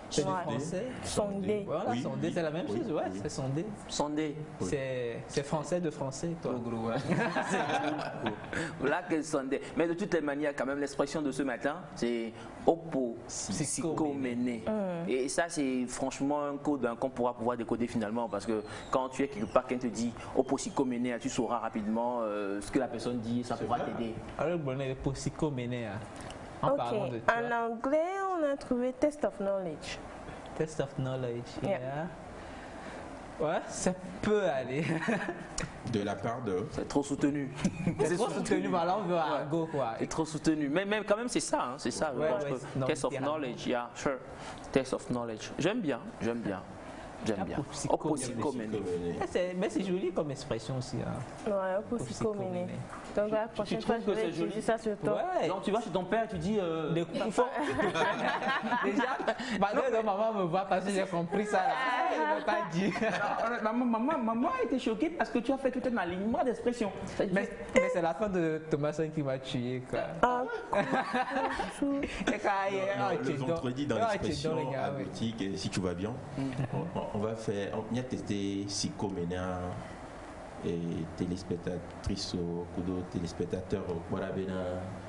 C'est du français. Sonder. Voilà, oui, sonder, c'est la même chose, ouais, c'est sonder. Sonder. C'est français de français, toi. Gros, ouais. Voilà que sonder. Mais de toutes les manières, quand même, l'expression de ce matin, c'est opposicoméné. Et ça, c'est franchement un code qu'on pourra pouvoir décoder finalement, parce que quand tu es quelque part, quelqu'un te dit opposicoméné, tu sauras rapidement ce que la personne dit, ça pourra t'aider. Alors, bon, opposicoméné. Ok, en anglais, on a trouvé test of knowledge. Test of knowledge, yeah. Ouais, ça peut aller. De la part de... C'est trop soutenu. C'est trop soutenu, voilà, on veut un go, quoi. C'est trop soutenu. Mais même, quand même, c'est ça, hein, c'est ça. Ouais, test of knowledge, yeah, sure. Test of knowledge. J'aime bien. J'aime bien. Opposicoméné. Mais c'est joli comme expression aussi. Ouais, opposicoméné. Donc la prochaine fois, je vais utiliser ça sur toi. Ouais. Donc tu vas chez ton père, tu dis des coups forts. Déjà, maman me voit parce que j'ai compris ça. Je ne vais pas dire. Maman a été choquée parce que tu as fait tout un alignement d'expressions. Mais c'est la fin de Thomas qui m'a tué. Le vendredi dans l'expression à boutique, si tu vas bien, on va tester psychoméné et téléspectatrices ou téléspectateurs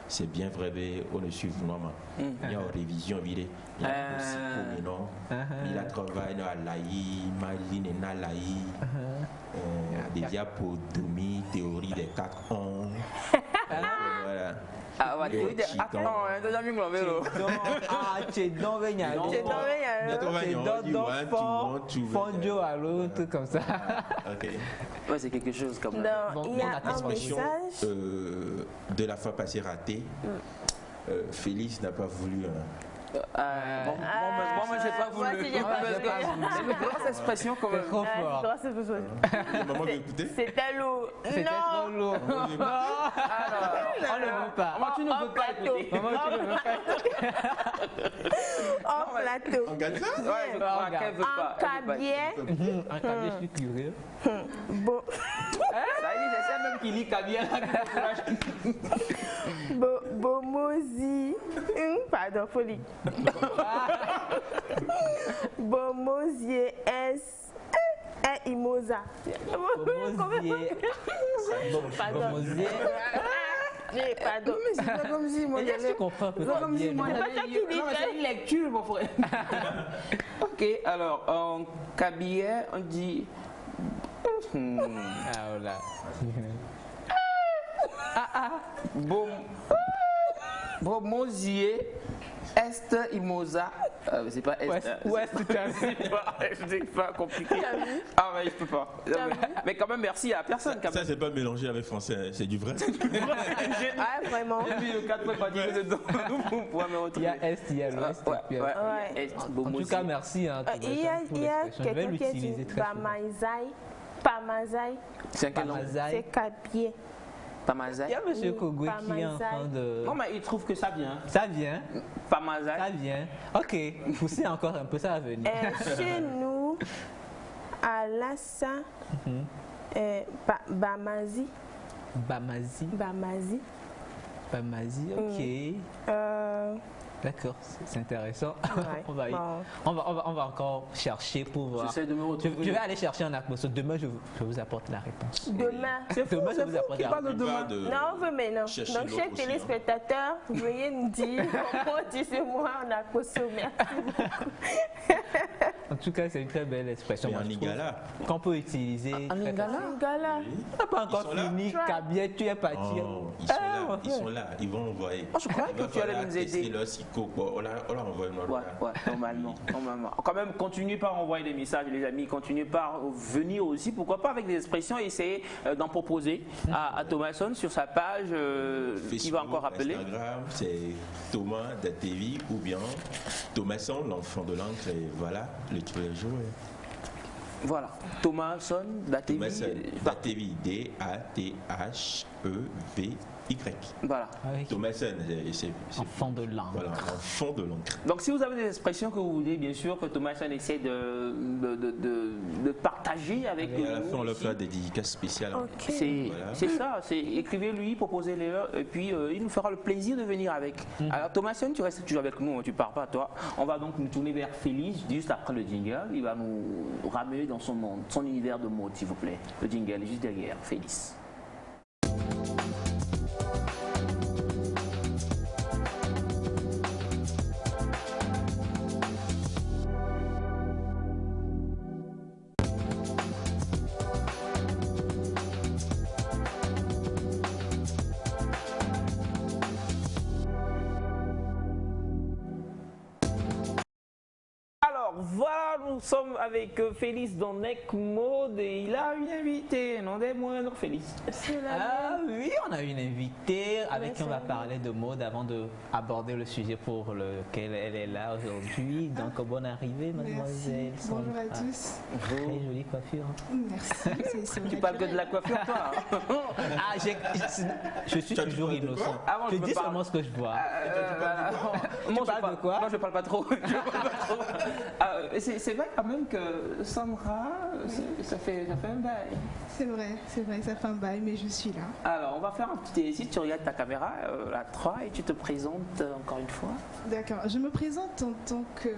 c'est bien vrai on le suit vraiment il y a une révision il y a psychoméné il a travaillé à l'AI Marine na l'AI des diapotomies théorie des 4 ans voilà. Ah, tu es comme ça. Ouais, c'est quelque chose comme ça. Il y a un message de la fois passée ratée. Félix n'a pas voulu. Moi, j'ai pas voulu. C'est une grosse expression quand même. Trop fort. Maman veut écouter. C'était lourd. C'était trop lourd. Non. On ne veut pas. Maman, tu ne veux pas écouter. Maman, tu ne veux pas. En plateau. On gagne ça? Ouais, en cabier. En cabier, je suis curieux. Bon. Ça dit, c'est ça même qui lit cabier. Bomosi. Pardon, folie. Bomosier S. Imosa. Bomosier. J'ai pas d'autre. Mais c'est pas comme si moi Est-ce que tu comprends c'est pas comme si moi j'allais. Non, c'est une lecture, mon frère. Ok, alors en cabinet, on dit. Ah, voilà. Bomosier, Est Imosa. C'est pas Est. Ouest, c'est pas compliqué. Ah, mais je peux pas. Mais quand même, merci à personne. Quand même. Ça, c'est pas mélangé avec français, c'est du vrai. Ah, vraiment. J'ai mis le 4 points pas dire dedans. Il y a Est, il y a l'Ouest. En tout cas, merci. Hein, il y a quelqu'un qui a dit Pamazai. C'est quel nom? C'est Cabier. Pamazai. Il y a M. Kogwe qui est en train de... Non, mais il trouve que ça vient. Ça vient. Pamazai. Ça vient. Ok, poussez encore un peu, ça va venir. Chez nous, à Lassa, Bamazi. Bamazi. Bamazi. Bamazi, ok. D'accord, c'est intéressant. Ouais. On va encore chercher pour voir. J'essaie de me retrouver. Je vais aller chercher en Akboso. Demain, je vous apporte la réponse. Demain. Demain, je vous apporte la réponse. Non, mais non. Donc, chers téléspectateurs, veuillez nous dire comment dis-moi en Akboso. Merci beaucoup. En tout cas, c'est une très belle expression. En Lingala. Qu'on peut utiliser. En Lingala. On n'a pas encore fini. Kabia, tu es parti. Ils sont là. Ils vont envoyer. Je crois que tu allais nous aider. Ouais, normalement. Quand même, continuez par envoyer des messages, les amis. Continuez par venir aussi. Pourquoi pas avec des expressions, essayer d'en proposer à Thomason sur sa page qui va encore appeler. Instagram, c'est Thomas Datevi ou bien Thomason, l'enfant de l'encre. Et voilà, le jour. Voilà, Thomason Datevi. Datevi, D-A-T-H-E-V. Y. Voilà. Thomason, c'est enfant de l'encre. Voilà, enfant de l'encre. Donc, si vous avez des expressions que vous voulez, bien sûr, que Thomason essaie de partager avec nous. Et à la fin, on leur fera des dédicaces spéciales. Okay. C'est ça, écrivez-lui, proposez-les, et puis il nous fera le plaisir de venir avec. Alors, Thomason, tu restes toujours avec nous, tu ne pars pas, toi. On va donc nous tourner vers Félix, juste après le jingle. Il va nous ramener dans son monde, son univers de mode, s'il vous plaît. Le jingle est juste derrière, Félix. Voilà, nous sommes avec Félix dans Neck Mode et il a une invitée, non des moindres, Félix. Ah oui, on a une invitée avec qui on va parler de mode avant d'aborder le sujet pour lequel elle est là aujourd'hui. Donc bonne arrivée, mademoiselle. Bonjour à tous. Très jolie coiffure. Merci. Tu parles que de la coiffure, toi. Je suis toujours innocent. Je dis seulement ce que je vois. Moi, je parle de quoi? Non, je parle pas trop. C'est vrai quand même que Sandra, ça fait un bail. C'est vrai, ça fait un bail, mais je suis là. Alors, on va faire un petit exercice. Tu regardes ta caméra, la 3, et tu te présentes encore une fois. D'accord, je me présente en tant que...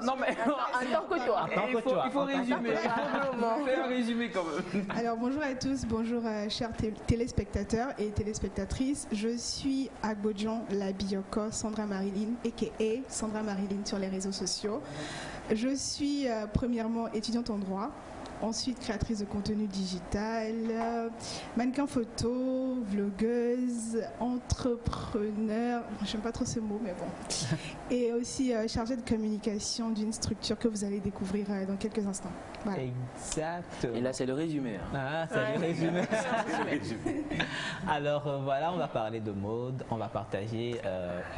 non, mais en tant que toi. Il faut résumer. Il faut faire un résumé quand même. Alors, bonjour à tous, bonjour chers téléspectateurs et téléspectatrices. Je suis Agbodjan Labioko, Sandra Marilyn, a.k.a. Sandra Marilyn sur les réseaux sociaux. Je suis premièrement étudiante en droit. Ensuite, créatrice de contenu digital, mannequin photo, vlogueuse, entrepreneur, je n'aime pas trop ce mot, mais bon. Et aussi chargée de communication d'une structure que vous allez découvrir dans quelques instants. Voilà. Exactement. Et là, c'est le résumé. Ah, c'est le résumé. Alors voilà, on va parler de mode, on va partager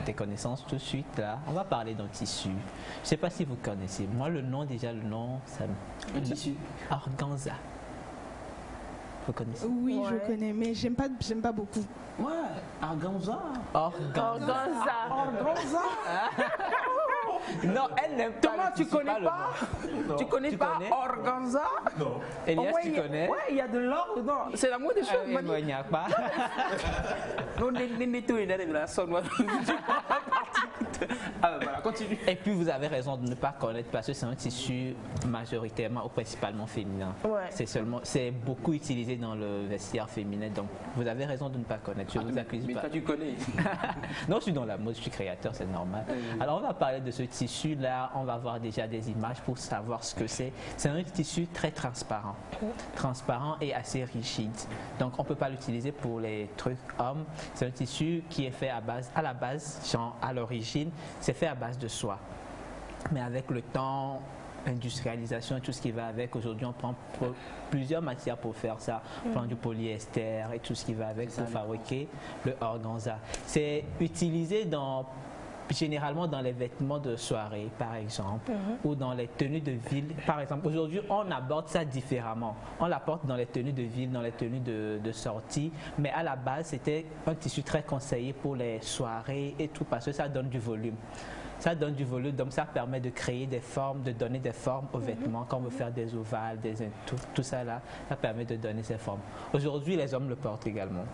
des connaissances tout de suite là. On va parler d'un tissu. Je ne sais pas si vous connaissez. Moi, le nom, ça me... Un tissu. Organza. Vous connaissez? Oui, je connais, mais j'aime pas beaucoup. Ouais, organza. Organza. Non, elle n'aime pas. Thomas, tu connais pas? Tu connais pas organza? Non. Elias, tu connais? Ouais, il y a de l'or dedans. C'est la moindre des choses. Moi, il n'y a pas. Non, tout est là, sonne-moi. Voilà, continue. Et puis vous avez raison de ne pas connaître parce que c'est un tissu majoritairement ou principalement féminin. Ouais. C'est beaucoup utilisé dans le vestiaire féminin, donc vous avez raison de ne pas connaître. Je vous accuse Mais pas. toi, tu connais. Non, je suis dans la mode, je suis créateur, c'est normal. Alors on va parler de ce tissu là, on va voir déjà des images pour savoir ce que c'est. C'est un tissu très transparent, et assez rigide. Donc on peut pas l'utiliser pour les trucs hommes. C'est un tissu qui est fait à la base, genre à l'origine, c'est fait à base de soie. Mais avec le temps, industrialisation et tout ce qui va avec, aujourd'hui on prend plusieurs matières pour faire ça. On prend du polyester et tout ce qui va avec pour fabriquer le organza. C'est utilisé généralement dans les vêtements de soirée, par exemple, ou dans les tenues de ville. Par exemple, aujourd'hui, on aborde ça différemment. On l'apporte dans les tenues de ville, dans les tenues de sortie, mais à la base, c'était un tissu très conseillé pour les soirées et tout, parce que ça donne du volume. Ça donne du volume, donc ça permet de créer des formes, de donner des formes aux vêtements, quand on veut faire des ovales, tout ça là, ça permet de donner ces formes. Aujourd'hui, les hommes le portent également.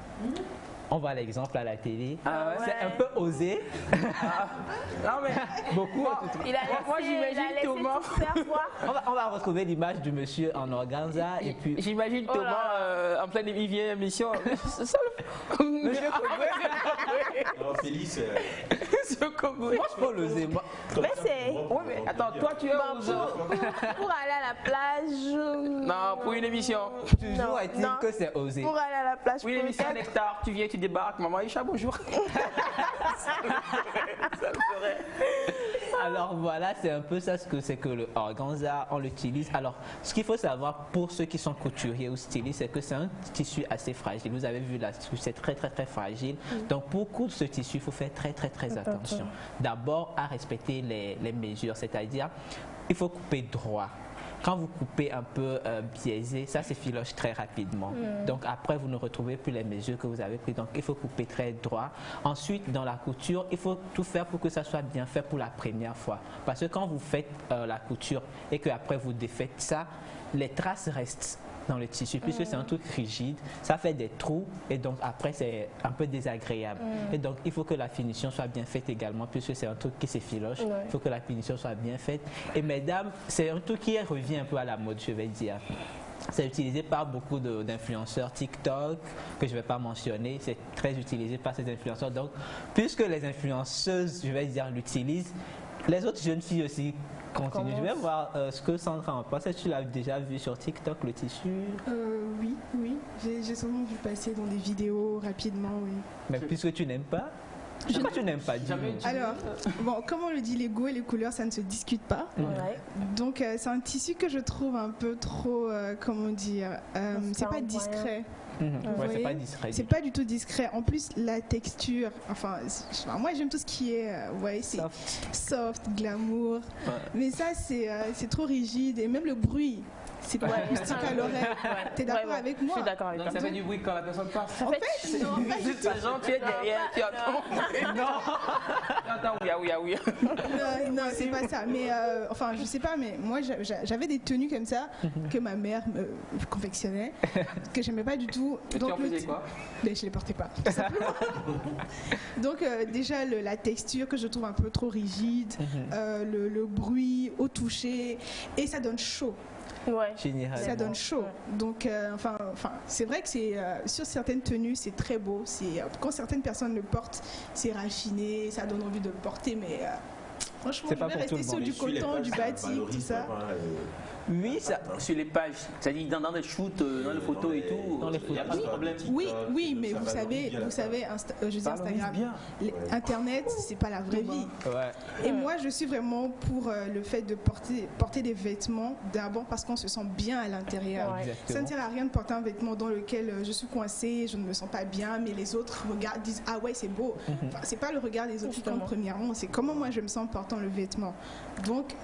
On voit l'exemple à la télé. C'est un peu osé. Non mais beaucoup. Moi j'imagine Thomas. On va retrouver l'image du monsieur en organza et puis. J'imagine Thomas en pleine émission. Monsieur Félix. Moi je peux l'oser. Mais c'est. Oui mais attends, toi tu es pour aller à la plage. Non, pour une émission. Toujours est-il que c'est osé. Pour aller à la plage. Oui, l'émission Nectar, tu viens, tu débarques, maman Aïcha, bonjour. Alors voilà, c'est un peu ça ce que c'est que le organza, on l'utilise. Alors, ce qu'il faut savoir pour ceux qui sont couturiers ou stylistes, c'est que c'est un tissu assez fragile. Vous avez vu là, c'est très fragile. Donc pour coudre ce tissu, il faut faire très attention. D'abord à respecter les mesures, c'est-à-dire il faut couper droit. Quand vous coupez un peu biaisé, ça s'effiloche très rapidement. Donc après, vous ne retrouvez plus les mesures que vous avez prises. Donc il faut couper très droit. Ensuite, dans la couture, il faut tout faire pour que ça soit bien fait pour la première fois. Parce que quand vous faites la couture et qu'après vous défaites ça, les traces restent dans le tissu, puisque c'est un truc rigide, ça fait des trous et donc après c'est un peu désagréable. Et donc il faut que la finition soit bien faite également, puisque c'est un truc qui s'effiloche, il faut que la finition soit bien faite. Et mesdames, c'est un truc qui revient un peu à la mode, je vais dire. C'est utilisé par beaucoup d'influenceurs TikTok, que je ne vais pas mentionner, c'est très utilisé par ces influenceurs. Donc, puisque les influenceuses, je vais dire, l'utilisent, les autres jeunes filles aussi continue. Je vais voir ce que Sandra en pense. Est-ce que tu l'as déjà vu sur TikTok, le tissu? Oui. J'ai souvent vu passer dans des vidéos rapidement, oui. Mais puisque tu n'aimes pas, pourquoi tu n'aimes pas? Alors, bon, comme on le dit, les goûts et les couleurs, ça ne se discute pas. Donc, c'est un tissu que je trouve un peu trop, comment dire, c'est pas discret. C'est pas discret. C'est pas du tout discret. En plus, la texture, enfin, moi j'aime tout ce qui est, c'est soft, glamour. Mais ça, c'est trop rigide et même le bruit. C'est pas acoustique à l'oreille. T'es d'accord avec moi? Je suis d'accord avec toi. Ça fait du bruit quand la personne passe. En fait, non, pas du tout. Genre, tu es derrière, tu attends. Non. Attends, oui. Non, c'est pas ça. Mais enfin, je sais pas, mais moi j'avais des tenues comme ça que ma mère me confectionnait, que j'aimais pas du tout. Et donc, tu en faisais quoi? Mais je les portais pas, tout simplement. Donc déjà la texture que je trouve un peu trop rigide, le bruit au toucher, et ça donne chaud. Ça donne chaud. Donc, enfin, c'est vrai que sur certaines tenues, c'est très beau. Quand certaines personnes le portent, c'est raffiné, ça donne envie de le porter, mais franchement, je vais rester sur du coton, du batik, tout ça. Oui, ça. Sur les pages, c'est-à-dire dans les shoots, dans les photos et tout, il n'y a pas de problème. Oui, mais vous savez, je dis Instagram, Internet, c'est pas la vraie vie. Et moi, je suis vraiment pour le fait de porter des vêtements d'abord parce qu'on se sent bien à l'intérieur. Ça ne sert à rien de porter un vêtement dans lequel je suis coincée, je ne me sens pas bien, mais les autres regardent, disent ah ouais c'est beau. Enfin, c'est pas le regard des autres qui compte premièrement, c'est comment moi je me sens en portant le vêtement. Donc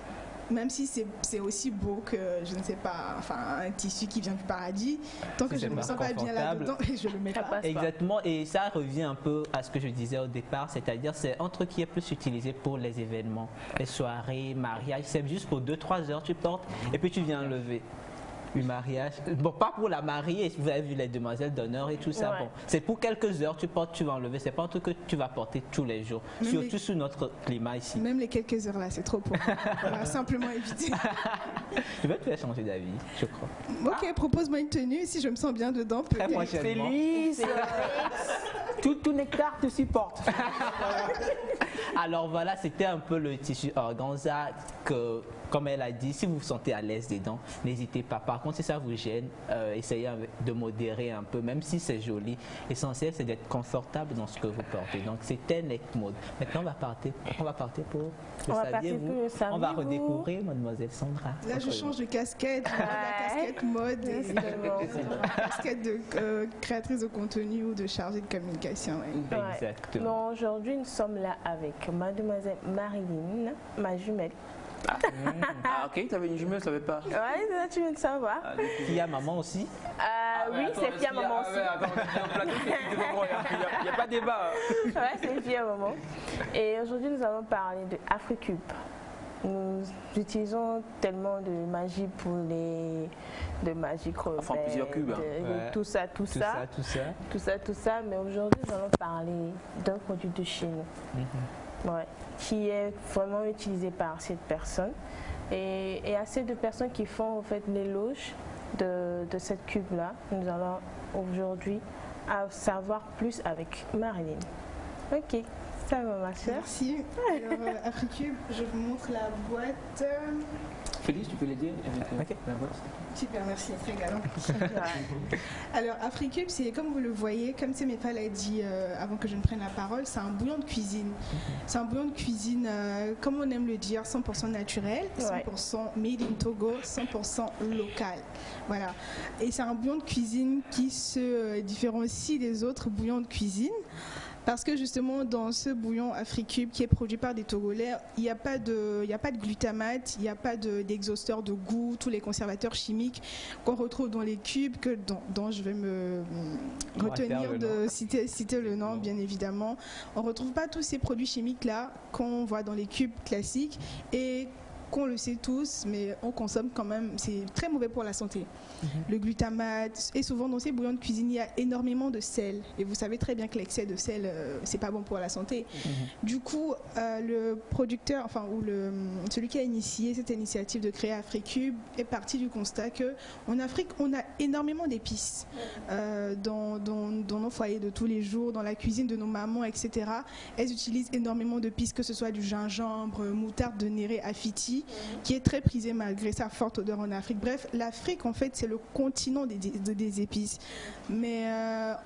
même si c'est aussi beau que, je ne sais pas, enfin, un tissu qui vient du paradis, tant que je ne me sens pas bien là-dedans, je le mets pas. Exactement, et ça revient un peu à ce que je disais au départ, c'est-à-dire c'est un truc qui est plus utilisé pour les événements, les soirées, mariages, c'est juste pour 2-3 heures tu portes et puis tu viens enlever. mariage. Bon, pas pour la mariée, vous avez vu les demoiselles d'honneur et tout ça. Ouais. Bon, c'est pour quelques heures, tu portes, tu vas enlever. C'est pas un truc que tu vas porter tous les jours, Même surtout sous notre climat ici. Même les quelques heures là, c'est trop pour moi. On va simplement éviter. Je vais te faire changer d'avis, je crois. Ok, propose-moi une tenue, si je me sens bien dedans, peut-être. Félix, tout nectar te supporte. Alors voilà, c'était un peu le tissu organza que, comme elle a dit, si vous vous sentez à l'aise dedans, n'hésitez pas. Par contre, si ça vous gêne, essayez de modérer un peu, même si c'est joli. L'essentiel, c'est d'être confortable dans ce que vous portez. Donc, c'était Neck Mode. Maintenant, on va partir pour le saviez-vous. On va redécouvrir Mademoiselle Sandra. Là, je change de casquette, la casquette mode et la casquette de créatrice de contenu ou de chargée de communication. Ouais. Exactement. Non, aujourd'hui, nous sommes là avec Mademoiselle Marilyn, ma jumelle. Ah, ok, tu avais une jumelle, je ne savais pas. Ouais, ça, tu viens de savoir. Il y a maman aussi. Oui, c'est fille à maman aussi. Il n'y a pas de débat. Ouais, c'est fille à maman. Et aujourd'hui, nous allons parler de Africube. Nous utilisons tellement de magie pour de magie crevette, Enfin, plusieurs cubes. Ouais. Tout ça. Mais aujourd'hui, nous allons parler d'un produit de chez nous. Ouais, qui est vraiment utilisé par cette personne et assez de personnes qui font en fait l'éloge de cette cube là. Nous allons aujourd'hui savoir plus avec Marilyn. Ok, ça va ma chère. Merci. Alors Africube, je vous montre la boîte. Félix, tu peux l'aider avec la boîte. Super, merci, très galant. Alors, Africube, c'est comme vous le voyez, comme Tsemefa l'a dit avant que je ne prenne la parole, c'est un bouillon de cuisine. C'est un bouillon de cuisine, comme on aime le dire, 100% naturel, 100% made in Togo, 100% local. Voilà. Et c'est un bouillon de cuisine qui se différencie des autres bouillons de cuisine. Parce que justement, dans ce bouillon Africube qui est produit par des Togolais, il n'y a pas de glutamate, il n'y a pas d'exhausteur de goût, tous les conservateurs chimiques qu'on retrouve dans les cubes, dont je vais me retenir de citer le nom, bien évidemment. On ne retrouve pas tous ces produits chimiques-là qu'on voit dans les cubes classiques et qu'on le sait tous, mais on consomme quand même, c'est très mauvais pour la santé. Le glutamate, et souvent dans ces bouillons de cuisine, il y a énormément de sel. Et vous savez très bien que l'excès de sel, c'est pas bon pour la santé. Du coup, le producteur, celui qui a initié cette initiative de créer Africube est parti du constat qu'en Afrique, on a énormément d'épices dans nos foyers de tous les jours, dans la cuisine de nos mamans, etc. Elles utilisent énormément d'épices, que ce soit du gingembre, moutarde de Néré, Afiti, qui est très prisé malgré sa forte odeur en Afrique. Bref, l'Afrique, en fait, c'est le continent des épices. Mais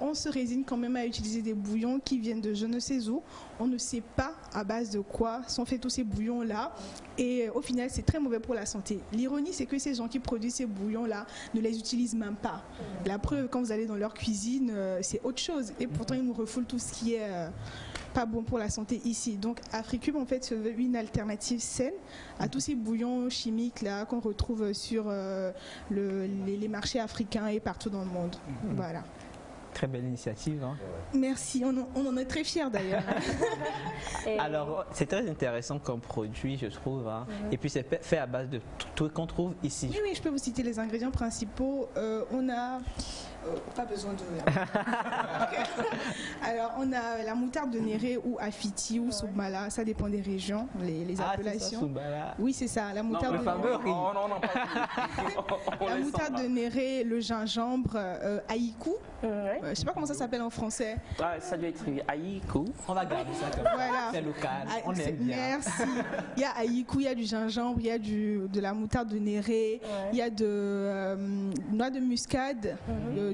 on se résigne quand même à utiliser des bouillons qui viennent de je ne sais où. On ne sait pas à base de quoi sont faits tous ces bouillons-là. Et au final, c'est très mauvais pour la santé. L'ironie, c'est que ces gens qui produisent ces bouillons-là ne les utilisent même pas. La preuve, quand vous allez dans leur cuisine, c'est autre chose. Et pourtant, ils nous refoulent tout ce qui est pas bon pour la santé ici. Donc Africube, en fait, se veut une alternative saine à tous ces bouillons chimiques là qu'on retrouve sur les marchés africains et partout dans le monde. Voilà. Très belle initiative. Hein. Merci, on en est très fiers d'ailleurs. Alors, c'est très intéressant comme produit, je trouve. Hein. Et puis, c'est fait à base de tout qu'on trouve ici. Oui, je peux vous citer les ingrédients principaux. On a... pas besoin de... Alors, on a la moutarde de Néré ou Afiti ou Soubmala, ça dépend des régions, les appellations. Ça, oui, c'est ça, la moutarde de Néré. La moutarde de Néré, le gingembre, haïkou. Je ne sais pas comment ça s'appelle en français. Ça doit être haïkou. On va garder ça comme ça. C'est local. On aime bien. Merci. Il y a haïkou, il y a du gingembre, il y a de la moutarde de Néré, il y a de noix de muscade,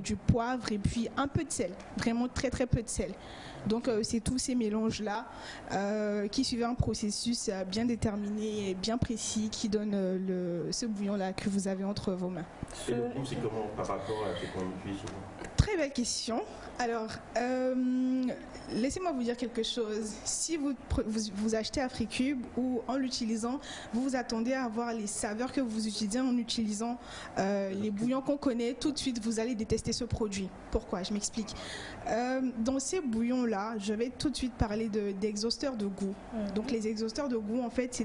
du poivre et puis un peu de sel. Vraiment très très peu de sel. Donc c'est tous ces mélanges-là qui suivent un processus bien déterminé et bien précis qui donne ce bouillon-là que vous avez entre vos mains. Et le goût, c'est comment par rapport à ce qu'on utilise souvent? Très belle question. Alors, laissez-moi vous dire quelque chose. Si vous achetez Africube ou en l'utilisant, vous vous attendez à avoir les saveurs que vous utilisez en utilisant les bouillons qu'on connaît, tout de suite vous allez détester ce produit. Pourquoi? Je m'explique. Dans ces bouillons-là, je vais tout de suite parler d'exhausteurs de goût. Donc les exhausteurs de goût, en fait, c'est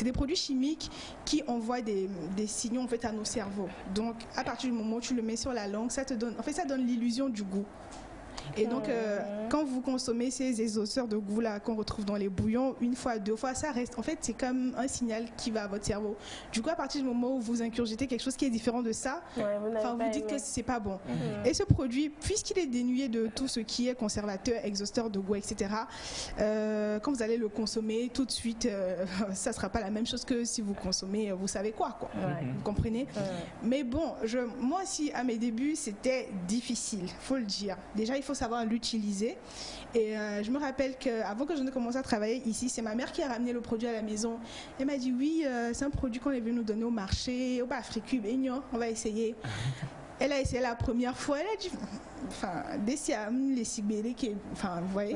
des produits chimiques qui envoient des signaux en fait, à nos cerveaux. Donc à partir du moment où tu le mets sur la langue, ça donne l'illusion du goût. Et donc, quand vous consommez ces exhausteurs de goût là qu'on retrouve dans les bouillons, une fois, deux fois, ça reste. En fait, c'est comme un signal qui va à votre cerveau. Du coup, à partir du moment où vous ingurgitez quelque chose qui est différent de ça, vous dites que c'est pas bon. Et ce produit, puisqu'il est dénué de tout ce qui est conservateur, exhausteur de goût, etc., quand vous allez le consommer, tout de suite, ça sera pas la même chose que si vous consommez, vous savez quoi. Vous comprenez? Mais bon, moi aussi, à mes débuts, c'était difficile, faut le dire. Déjà, il faut savoir l'utiliser. Et je me rappelle qu'avant que je ne commence à travailler ici, c'est ma mère qui a ramené le produit à la maison. Elle m'a dit oui, c'est un produit qu'on est venu nous donner au marché, au Africube, et non, on va essayer. Elle a essayé la première fois, elle a dit, enfin, les cibérés, enfin, vous voyez.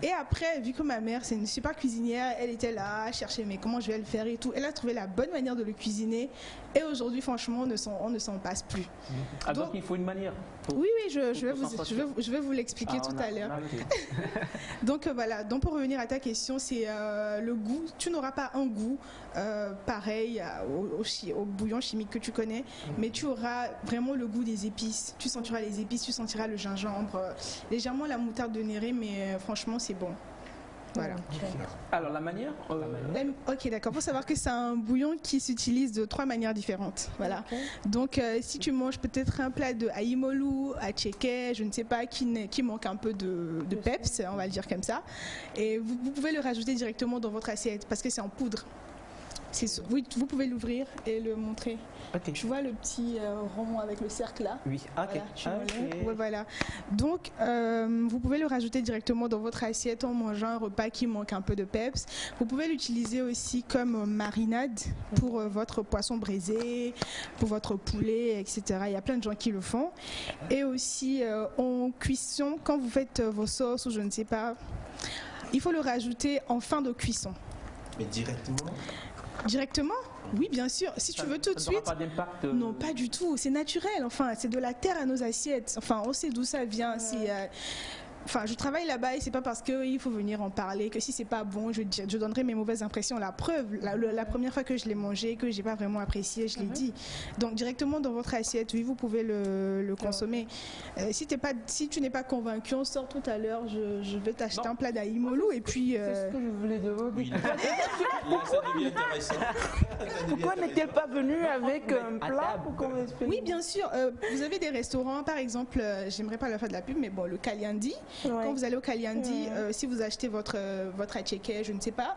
Et après, vu que ma mère, c'est une super cuisinière, elle était là, à chercher, mais comment je vais le faire et tout. Elle a trouvé la bonne manière de le cuisiner. Et aujourd'hui, franchement, on ne s'en passe plus. Donc, il faut une manière. Oui, je vais vous l'expliquer tout à l'heure. Donc voilà, donc pour revenir à ta question, c'est le goût. Tu n'auras pas un goût pareil au bouillon chimique que tu connais, mais tu auras vraiment le goût des épices. Tu sentiras les épices, tu sentiras le gingembre, légèrement la moutarde de Néré, mais franchement, c'est bon. Voilà. Alors la manière Ok, d'accord. Il faut savoir que c'est un bouillon qui s'utilise de 3 manières différentes. Voilà. Donc si tu manges peut-être un plat de aïmolou, atchéké, je ne sais pas, qui manque un peu de peps, on va le dire comme ça, et vous pouvez le rajouter directement dans votre assiette parce que c'est en poudre. Oui, vous pouvez l'ouvrir et le montrer. Tu vois le petit rond avec le cercle là? Oui, voilà. Donc, vous pouvez le rajouter directement dans votre assiette en mangeant un repas qui manque un peu de peps. Vous pouvez l'utiliser aussi comme marinade pour votre poisson braisé, pour votre poulet, etc. Il y a plein de gens qui le font. Et aussi en cuisson, quand vous faites vos sauces ou je ne sais pas, il faut le rajouter en fin de cuisson. Mais directement? Directement? Oui, bien sûr. Si tu veux tout de suite. Pas d'impact. Non, pas du tout. C'est naturel. Enfin, c'est de la terre à nos assiettes. Enfin, on sait d'où ça vient. Enfin, je travaille là-bas et c'est pas parce qu'il faut venir en parler que si c'est pas bon, je donnerai mes mauvaises impressions. La preuve, la première fois que je l'ai mangé, que j'ai pas vraiment apprécié, je l'ai dit. Donc directement dans votre assiette, oui, vous pouvez le consommer. Si tu n'es pas convaincu, on sort tout à l'heure. Je vais t'acheter un plat d'aïmolou et puis. C'est ce que je voulais demander. Oui, là, ça devient intéressant. Pourquoi n'est-elle pas venue avec un plat pour qu'on m'explique? Oui, bien sûr. Vous avez des restaurants, par exemple, j'aimerais pas leur faire de la pub, mais bon, le Kaliandi. Quand vous allez au Kaliandi, si vous achetez votre atchéké, je ne sais pas,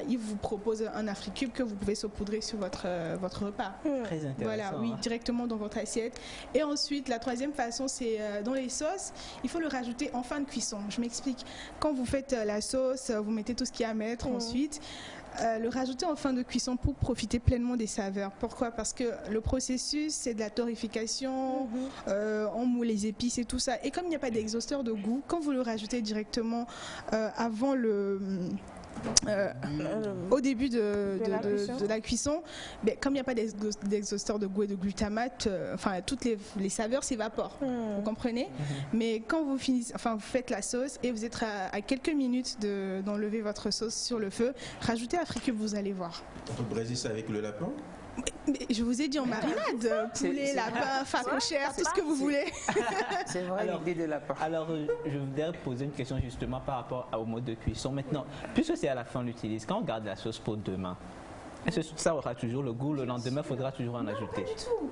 ils vous proposent un Africube que vous pouvez saupoudrer sur votre repas. Très intéressant. Voilà, oui, directement dans votre assiette. Et ensuite, la troisième façon, c'est dans les sauces, il faut le rajouter en fin de cuisson. Je m'explique. Quand vous faites la sauce, vous mettez tout ce qu'il y a à mettre ensuite. Le rajouter en fin de cuisson pour profiter pleinement des saveurs. Pourquoi? Parce que le processus, c'est de la torréfication, on moule les épices et tout ça. Et comme il n'y a pas d'exhausteur de goût, quand vous le rajoutez directement avant au début de la cuisson, comme il n'y a pas d'exhausteur de goût et de glutamate, toutes les saveurs s'évaporent. Vous comprenez? Mais quand vous finissez, vous faites la sauce et vous êtes à quelques minutes d'enlever votre sauce sur le feu, rajoutez Africube, vous allez voir. On peut braiser ça avec le lapin? Mais je vous ai dit en marinade, poulet, lapin, facochère, tout ce que vous voulez. C'est vrai l'idée de lapin. Alors, je voudrais poser une question justement par rapport au mode de cuisson. Maintenant, puisque c'est à la fin on l'utilise, quand on garde la sauce pour demain, est-ce que ça aura toujours le goût? Le lendemain, il faudra toujours en ajouter?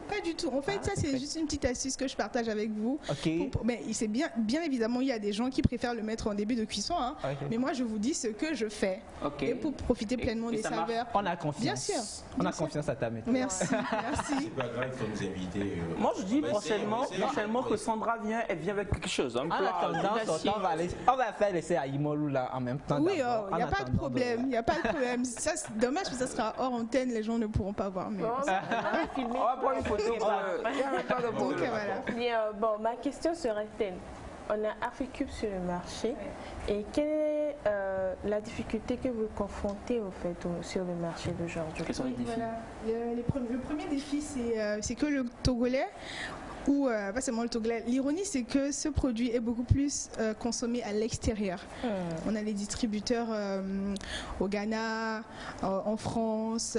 Pas du tout. En fait, ça, c'est juste une petite astuce que je partage avec vous. Mais c'est bien évidemment, il y a des gens qui préfèrent le mettre en début de cuisson. Mais moi, je vous dis ce que je fais. Et pour profiter pleinement des saveurs. On a confiance. Bien sûr. On a confiance à ta méthode. Merci. C'est pas grave, il faut nous inviter. Moi, je dis prochainement que Sandra vient avec quelque chose. En attendant, on va faire l'essai à Imolou là en même temps. Oui, il n'y a pas de problème. Il n'y a pas de problème. Dommage que ça sera hors antenne, les gens ne pourront pas voir. Mais... on va prendre une photo. Donc, voilà. Bon, ma question serait telle. on a Africube sur le marché. Et quelle est la difficulté que vous confrontez au fait sur le marché d'aujourd'hui? Quels sont les défis? Voilà. Le premier défi, c'est que le Togolais, ou pas seulement le Togolais, l'ironie c'est que ce produit est beaucoup plus consommé à l'extérieur. On a des distributeurs au Ghana, en France,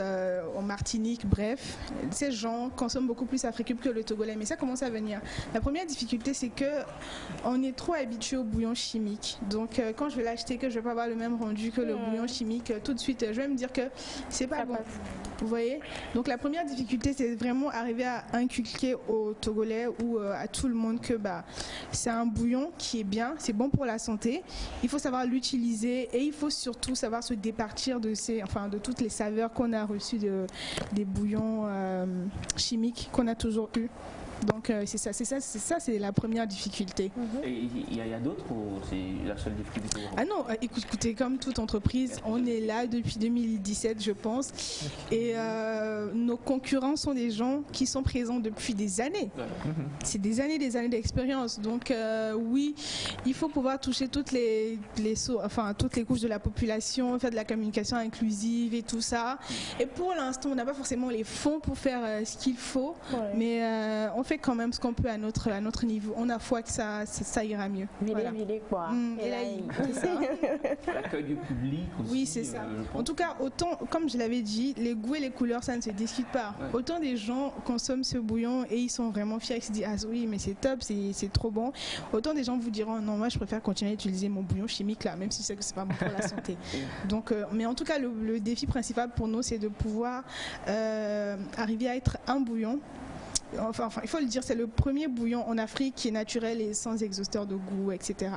en Martinique, bref. Ces gens consomment beaucoup plus Africube que le Togolais, mais ça commence à venir. La première difficulté, c'est que on est trop habitué au bouillon chimique. Donc quand je vais l'acheter, que je vais pas avoir le même rendu que le bouillon chimique, tout de suite, je vais me dire que c'est pas bon. Vous voyez? Donc la première difficulté, c'est vraiment arriver à inculquer aux Togolais ou à tout le monde que c'est un bouillon qui est bien, c'est bon pour la santé. Il faut savoir l'utiliser et il faut surtout savoir se départir de de toutes les saveurs qu'on a reçues des bouillons chimiques qu'on a toujours eu. Donc c'est ça, c'est la première difficulté. Et il y a d'autres ou c'est la seule difficulté? Ah non, écoutez, comme toute entreprise, on est là depuis 2017, je pense, et nos concurrents sont des gens qui sont présents depuis des années. C'est des années d'expérience. Donc oui, il faut pouvoir toucher toutes les couches de la population, faire de la communication inclusive et tout ça. Et pour l'instant, on n'a pas forcément les fonds pour faire ce qu'il faut, mais on fait quand même ce qu'on peut à notre niveau. On a foi que ça ira mieux. Vilé, quoi. C'est ça. L'accueil du public aussi. Oui, c'est ça. En tout cas, autant, comme je l'avais dit, les goûts et les couleurs, ça ne se discute pas. Ouais. Autant des gens consomment ce bouillon et ils sont vraiment fiers, ils se disent, ah oui, mais c'est top, c'est trop bon. Autant des gens vous diront, non, moi je préfère continuer à utiliser mon bouillon chimique là, même si c'est que c'est pas bon pour la santé. Donc, mais en tout cas, le défi principal pour nous, c'est de pouvoir arriver à être un bouillon. Enfin, il faut le dire, c'est le premier bouillon en Afrique qui est naturel et sans exhausteur de goût, etc.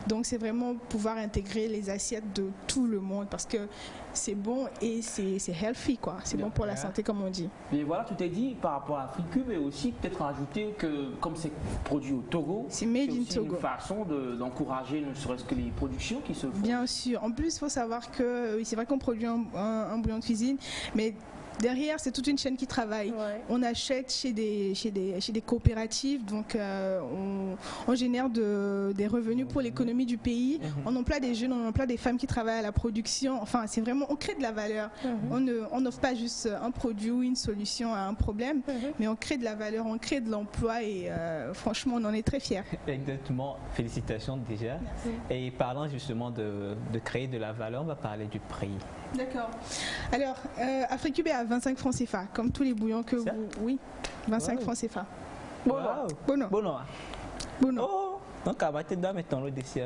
Donc c'est vraiment pouvoir intégrer les assiettes de tout le monde parce que c'est bon et c'est healthy, quoi. C'est bon pour la santé, comme on dit. Mais voilà, tu t'es dit par rapport à Africube et aussi peut-être rajouter que comme c'est produit au Togo, c'est made in Togo. Une façon d'encourager ne serait-ce que les productions qui se font. Bien sûr. En plus, il faut savoir que c'est vrai qu'on produit un bouillon de cuisine, mais derrière, c'est toute une chaîne qui travaille. Ouais. On achète chez des coopératives, donc on génère des revenus pour l'économie du pays. On emploie des jeunes, on emploie des femmes qui travaillent à la production. Enfin, c'est vraiment, on crée de la valeur. On n'offre pas juste un produit ou une solution à un problème, mais on crée de la valeur, on crée de l'emploi et franchement, on en est très fiers. Exactement. Félicitations déjà. Merci. Et parlant justement de créer de la valeur, on va parler du prix. D'accord. Alors, Africube est à 25 francs CFA, comme tous les bouillons que vous... Oui, 25 francs CFA. Bono. Oh, donc à battre d'âme et en l'eau d'ici.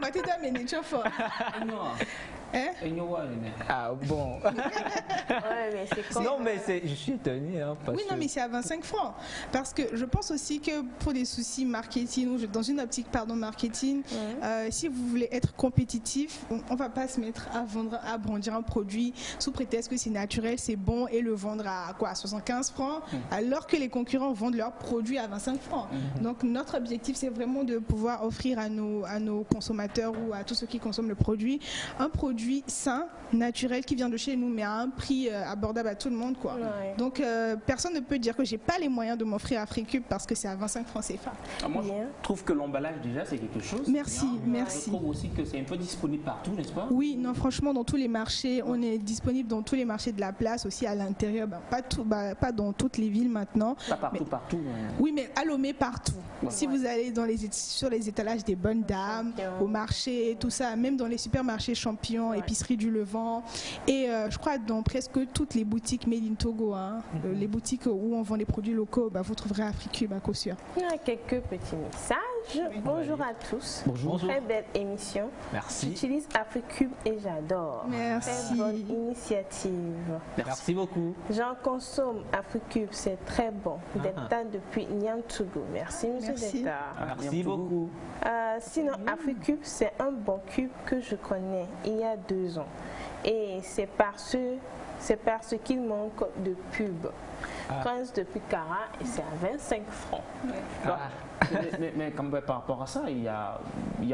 Battre d'âme et n'est-ce fort. Non. Hein? Ah bon. Ouais, mais non, mais je suis étonné. Hein, oui, non, mais c'est à 25 francs. Parce que je pense aussi que pour des soucis marketing, ou dans une optique marketing, si vous voulez être compétitif, on ne va pas se mettre à brandir un produit sous prétexte que c'est naturel, c'est bon et le vendre à quoi, 75 francs, alors que les concurrents vendent leurs produits à 25 francs. Donc notre objectif, c'est vraiment de pouvoir offrir à nos consommateurs ou à tous ceux qui consomment le produit, un produit sain, naturel, qui vient de chez nous, mais à un prix abordable à tout le monde, quoi. Ouais. Donc personne ne peut dire que j'ai pas les moyens de m'offrir Africube parce que c'est à 25 francs CFA. Moi, je trouve que l'emballage déjà c'est quelque chose. Merci, merci. Je trouve aussi que c'est un peu disponible partout, n'est-ce pas? Oui, non, franchement, dans tous les marchés, on est disponible dans tous les marchés de la place, aussi à l'intérieur, pas dans toutes les villes maintenant. Pas partout, partout. Oui, mais à Lomé partout. Si vous allez sur les étalages des bonnes dames, au marché, tout ça, même dans les supermarchés Champion, épicerie du Levant, et je crois dans presque toutes les boutiques Made in Togo, les boutiques où on vend les produits locaux, vous trouverez Africube à coup sûr. Il y a quelques petits messages. Bonjour à tous. Bonjour. Très belle émission. Merci. J'utilise Africube et j'adore. Merci. Très bonne initiative. Merci beaucoup. J'en consomme Africube, c'est très bon. Delta depuis Niamtougou. Merci, monsieur Delta. Merci beaucoup. Sinon, Africube, c'est un bon cube que je connais il y a 2 ans. Et c'est parce qu'il manque de pub. Prince de Picara et c'est à 25 francs. Mais comme par rapport à ça, il y a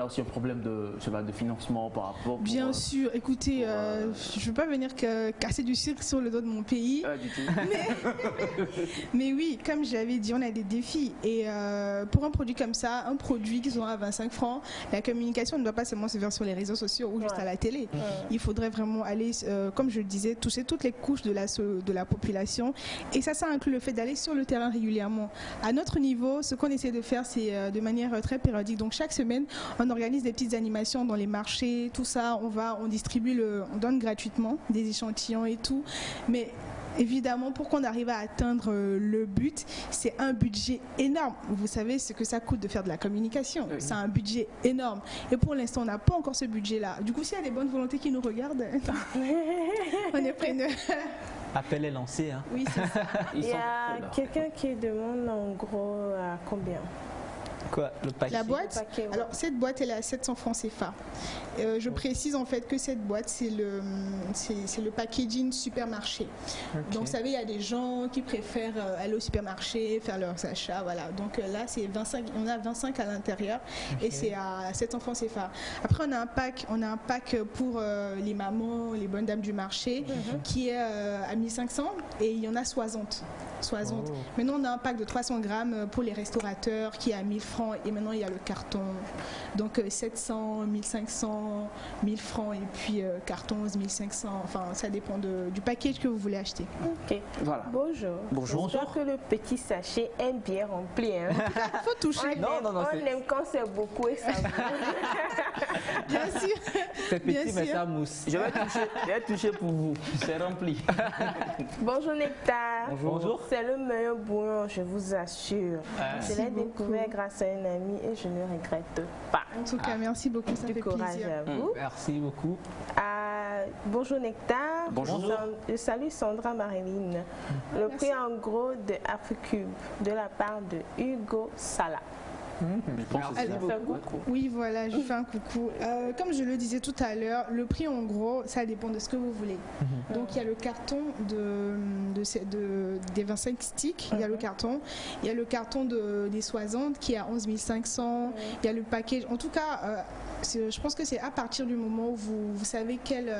aussi un problème de financement par rapport. Bien sûr, écoutez, je ne veux pas venir casser du sucre sur le dos de mon pays. Du tout. Mais oui, comme j'avais dit, on a des défis. Et pour un produit comme ça, un produit qui sera à 25 francs, la communication ne doit pas seulement se faire sur les réseaux sociaux ou juste à la télé. Il faudrait vraiment aller, comme je le disais, toucher toutes les couches de la population. Et ça inclut le fait d'aller sur le terrain régulièrement. À notre niveau, ce qu'on essaie de faire, c'est de manière très périodique. Donc chaque semaine, on organise des petites animations dans les marchés, tout ça. On distribue, on donne gratuitement des échantillons et tout. Mais évidemment, pour qu'on arrive à atteindre le but, c'est un budget énorme. Vous savez ce que ça coûte de faire de la communication. C'est un budget énorme. Et pour l'instant, on n'a pas encore ce budget-là. Du coup, s'il y a des bonnes volontés qui nous regardent, on est preneurs. Appel est lancé. Hein. Oui, c'est ça. Il y a quelqu'un qui demande en gros à combien? Quoi, le paquet? La boîte? Le paquet, ouais. Alors, cette boîte, elle est à 700 francs CFA. Je précise en fait que cette boîte, c'est le packaging supermarché. Okay. Donc, vous savez, il y a des gens qui préfèrent aller au supermarché, faire leurs achats. Voilà. Donc là, c'est 25, on a 25 à l'intérieur et c'est à 700 francs CFA. Après, on a un pack pour les mamans, les bonnes dames du marché qui est à 1500 et il y en a 60. Maintenant, on a un pack de 300 grammes pour les restaurateurs qui est à 1000 francs et maintenant il y a le carton. Donc 700, 1500, 1000 francs et puis carton 1500. Enfin, ça dépend du package que vous voulez acheter. Ok. Voilà. Bonjour. Bonjour. J'espère que le petit sachet est bien rempli. Hein. Faut toucher. On aime quand c'est beaucoup et ça Bien sûr. C'est petit mais ça mousse. Je vais toucher pour vous. C'est rempli. Bonjour Nectar. Bonjour. C'est le meilleur bouillon, je vous assure. Je l'ai découvert grâce à un ami et je ne regrette pas. En tout cas, merci beaucoup, ça fait courage plaisir. à vous. Merci beaucoup. Bonjour Nectar. Bonjour. Je salue Sandra Marilyn. Le prix en gros de Africube de la part de Hugo Sala. Oui, voilà, je fais un coucou. Comme je le disais tout à l'heure, le prix en gros, ça dépend de ce que vous voulez. Donc il y a le carton des 25 sticks, il y a le carton des 60 qui est à 11 500, il y a le package. En tout cas, je pense que c'est à partir du moment où vous savez quel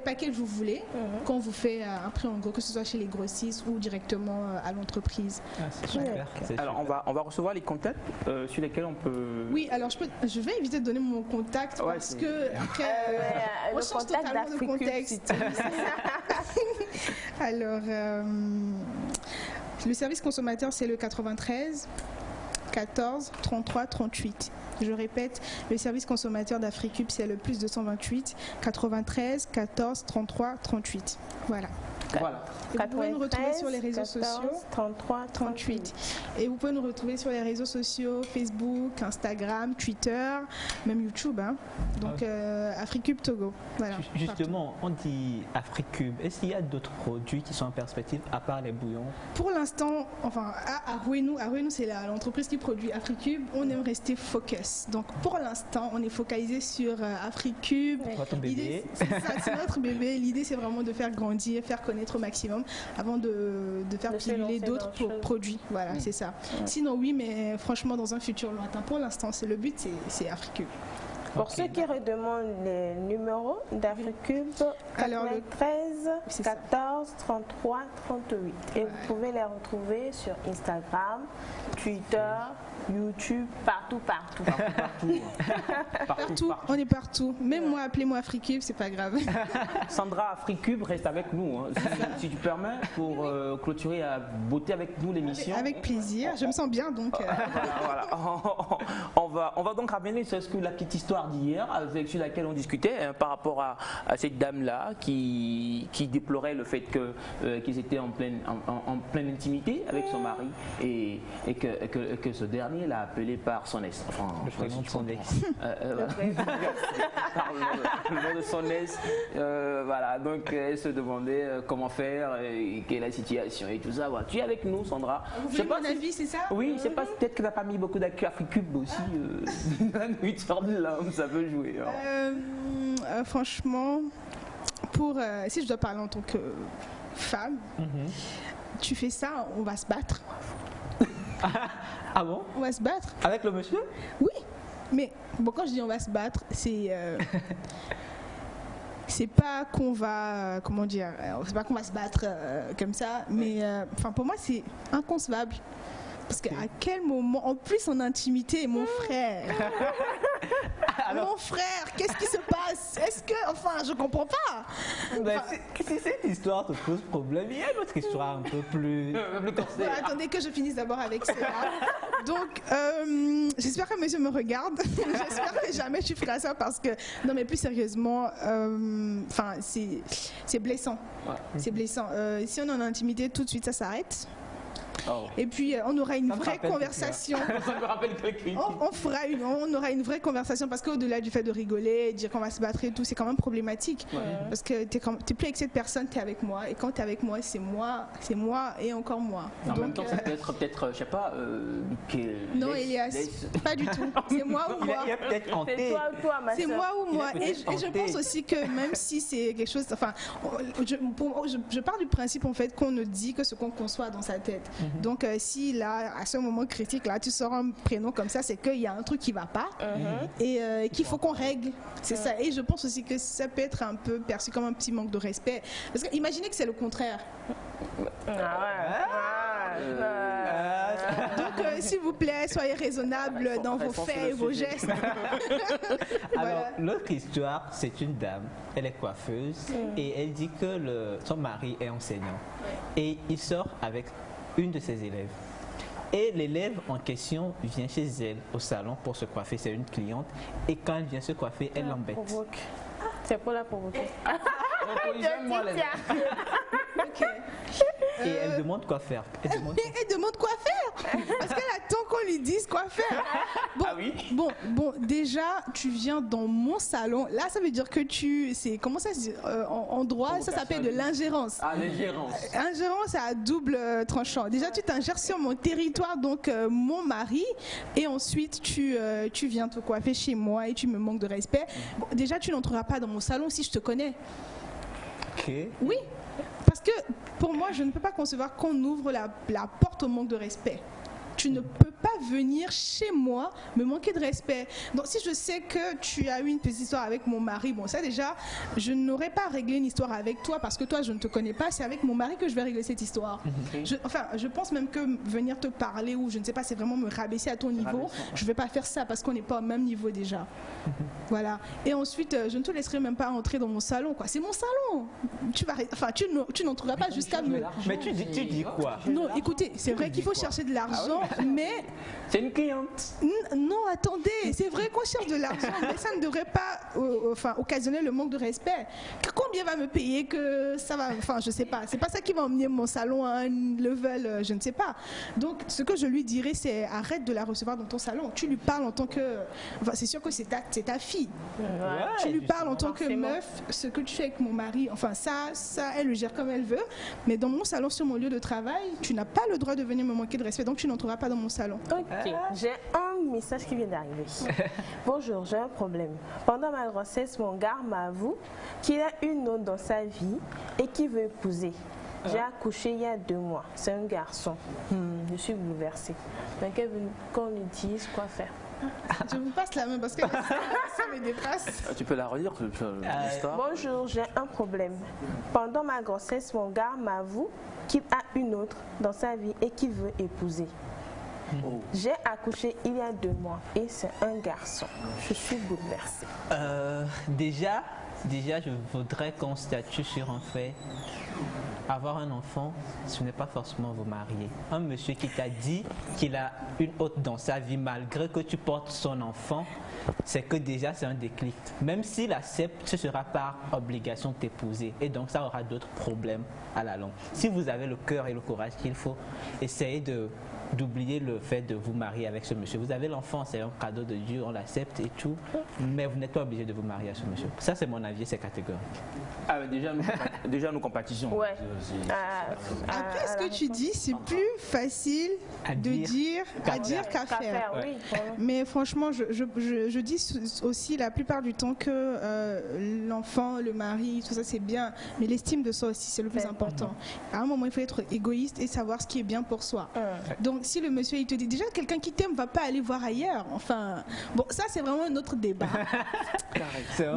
package vous voulez, qu'on vous fait un prix en gros, que ce soit chez les grossistes ou directement à l'entreprise. C'est super. Alors on va recevoir les contacts sur lesquels on peut... Oui, alors je vais éviter de donner mon contact parce que après, on change totalement de contexte. Alors, le service consommateur, c'est le 93 14 33 38. Je répète, le service consommateur d'Africube, c'est le plus 228 93 14 33 38. Voilà. Et vous pouvez nous retrouver sur les réseaux sociaux 33 38. Et vous pouvez nous retrouver sur les réseaux sociaux Facebook, Instagram, Twitter, même YouTube. Hein. Donc Africube Togo. Voilà, justement, on dit Africube. Est-ce qu'il y a d'autres produits qui sont en perspective à part les bouillons? Pour l'instant, enfin à Rouenou, c'est l'entreprise qui produit Africube. On aime rester focus. Donc pour l'instant, on est focalisé sur Africube. Votre bébé. C'est notre bébé. L'idée, c'est vraiment de faire grandir, faire connaître au maximum avant de faire piluler d'autres produits. Voilà, c'est ça. Sinon, oui, mais franchement, dans un futur lointain, pour l'instant, le but, c'est Africube. Pour ceux qui redemandent les numéros d'Africube, 13 14 33 38. Et vous pouvez les retrouver sur Instagram, Twitter, YouTube, partout. Partout. On est partout. Même moi, appelez-moi Africube, c'est pas grave. Sandra, Africube reste avec nous. Hein. Si tu permets, pour clôturer à beauté avec nous l'émission. Avec plaisir. Je me sens bien donc. Voilà. On va donc ramener la petite histoire d'hier, sur laquelle on discutait par rapport à cette dame-là qui déplorait le fait qu'ils étaient en pleine intimité avec son mari et que ce dernier l'a appelé par son ex. Enfin, le prénom de son ex. Le nom de son ex. Voilà, donc elle se demandait comment faire, quelle est la situation et tout ça. Voilà. Tu es avec nous, Sandra. Vous voulez mon avis, c'est ça? Oui, je sais pas, peut-être que tu n'as pas mis beaucoup d'Africube aussi. La nourriture de l'homme, ça peut jouer. Franchement, si je dois parler en tant que femme, tu fais ça, on va se battre. Ah bon? On va se battre. Avec le monsieur? Oui, mais bon, quand je dis on va se battre, c'est c'est pas qu'on va, comment dire, c'est pas qu'on va se battre comme ça, mais enfin pour moi c'est inconcevable. Parce qu'à quel moment, en plus en intimité, mon frère, mon frère, qu'est-ce qui se passe? Est-ce que, enfin, je comprends pas. Si cette histoire te pose problème, il y a une autre histoire un peu plus corsée. Attendez que je finisse d'abord avec ça. Donc, j'espère que monsieur me regarde. J'espère que jamais tu feras ça parce que, non mais plus sérieusement, enfin, c'est blessant. Ouais. C'est blessant. Si on est en intimité, tout de suite ça s'arrête. Oh. Et puis on aura une vraie conversation. Ça me rappelle quelqu'un. On aura une vraie conversation parce qu'au-delà du fait de rigoler, dire qu'on va se battre et tout, c'est quand même problématique. Ouais. Parce que t'es plus avec cette personne, t'es avec moi. Et quand t'es avec moi, c'est moi et encore moi. En même temps, ça peut être, je sais pas. Non, Elias, pas du tout. C'est moi ou moi. C'est moi ou moi. Et je pense aussi que même si c'est quelque chose, enfin, je pars du principe en fait qu'on ne dit que ce qu'on conçoit dans sa tête. Donc si là, à ce moment critique, là, tu sors un prénom comme ça, c'est qu'il y a un truc qui va pas et qu'il faut qu'on règle. C'est ça. Et je pense aussi que ça peut être un peu perçu comme un petit manque de respect. Parce que imaginez que c'est le contraire. Donc s'il vous plaît, soyez raisonnables dans vos faits et vos gestes. Alors, l'autre histoire, c'est une dame, elle est coiffeuse et elle dit que son mari est enseignant. Et il sort avec une de ses élèves. Et l'élève en question vient chez elle au salon pour se coiffer, c'est une cliente. Et quand elle vient se coiffer, elle l'embête. C'est pour la provoquer. Et elle demande quoi faire. Elle demande quoi faire parce qu'elle attend qu'on lui dise quoi faire. Bon, ah oui. bon, déjà, tu viens dans mon salon. Là, ça veut dire que comment ça se dit en droit, ça s'appelle de l'ingérence. Ah, l'ingérence. Ingérence à double tranchant. Déjà, tu t'ingères sur mon territoire, donc mon mari, et ensuite tu viens te coiffer chez moi et tu me manques de respect. Bon, déjà, tu n'entreras pas dans mon salon si je te connais. Ok. Oui. Parce que pour moi, je ne peux pas concevoir qu'on ouvre la porte au manque de respect. Tu ne peux pas venir chez moi me manquer de respect. Donc si je sais que tu as eu une petite histoire avec mon mari, bon ça déjà, je n'aurais pas réglé une histoire avec toi parce que toi je ne te connais pas, c'est avec mon mari que je vais régler cette histoire. Je pense même que venir te parler ou je ne sais pas, c'est vraiment me rabaisser à ton niveau. Je ne vais pas faire ça parce qu'on n'est pas au même niveau déjà. Voilà. Et ensuite, je ne te laisserai même pas entrer dans mon salon, quoi. C'est mon salon. Tu n'entreras pas jusqu'à me... Mais tu dis quoi? Non, écoutez, c'est vrai qu'il faut chercher de l'argent. Mais c'est une cliente. Non, attendez, c'est vrai qu'on cherche de l'argent, mais ça ne devrait pas occasionner le manque de respect. Combien va me payer que ça va, je sais pas. C'est pas ça qui va emmener mon salon à un level, je ne sais pas. Donc, ce que je lui dirais, c'est arrête de la recevoir dans ton salon. Tu lui parles en tant que, c'est sûr que c'est ta fille. Ouais, tu lui parles en tant que meuf. Ce que tu fais avec mon mari, ça, elle le gère comme elle veut. Mais dans mon salon, sur mon lieu de travail, tu n'as pas le droit de venir me manquer de respect. Donc, tu n'entreras pas dans mon salon. Ok, j'ai un message qui vient d'arriver. Bonjour, j'ai un problème. Pendant ma grossesse, mon gars m'avoue qu'il a une autre dans sa vie et qu'il veut épouser. J'ai accouché il y a 2 mois. C'est un garçon. Je suis bouleversée. Donc, qu'on lui dise quoi faire. Je vous passe la main parce que ça me dépasse. Tu peux la relire Bonjour, j'ai un problème. Pendant ma grossesse, mon gars m'avoue qu'il a une autre dans sa vie et qu'il veut épouser. J'ai accouché il y a 2 mois et c'est un garçon. Je suis bouleversée. Déjà, je voudrais qu'on statue sur un fait. Avoir un enfant, ce n'est pas forcément vous marier. Un monsieur qui t'a dit qu'il a une autre dans sa vie, malgré que tu portes son enfant, c'est que déjà c'est un déclic. Même s'il accepte, ce sera par obligation de t'épouser. Et donc ça aura d'autres problèmes à la longue. Si vous avez le cœur et le courage qu'il faut, essayez d'oublier le fait de vous marier avec ce monsieur. Vous avez l'enfant, c'est un cadeau de Dieu, on l'accepte et tout, mais vous n'êtes pas obligé de vous marier à ce monsieur. Ça, c'est mon avis, c'est catégorique. Ah, déjà, nous compatissons. Ouais. Après, ce que tu dis, c'est plus facile à dire qu'à faire. Oui. Mais franchement, je dis aussi la plupart du temps que l'enfant, le mari, tout ça, c'est bien, mais l'estime de soi aussi, c'est le plus important. À un moment, il faut être égoïste et savoir ce qui est bien pour soi. Donc, Donc si le monsieur il te dit déjà quelqu'un qui t'aime va pas aller voir ailleurs. Enfin, bon, ça c'est vraiment un autre débat.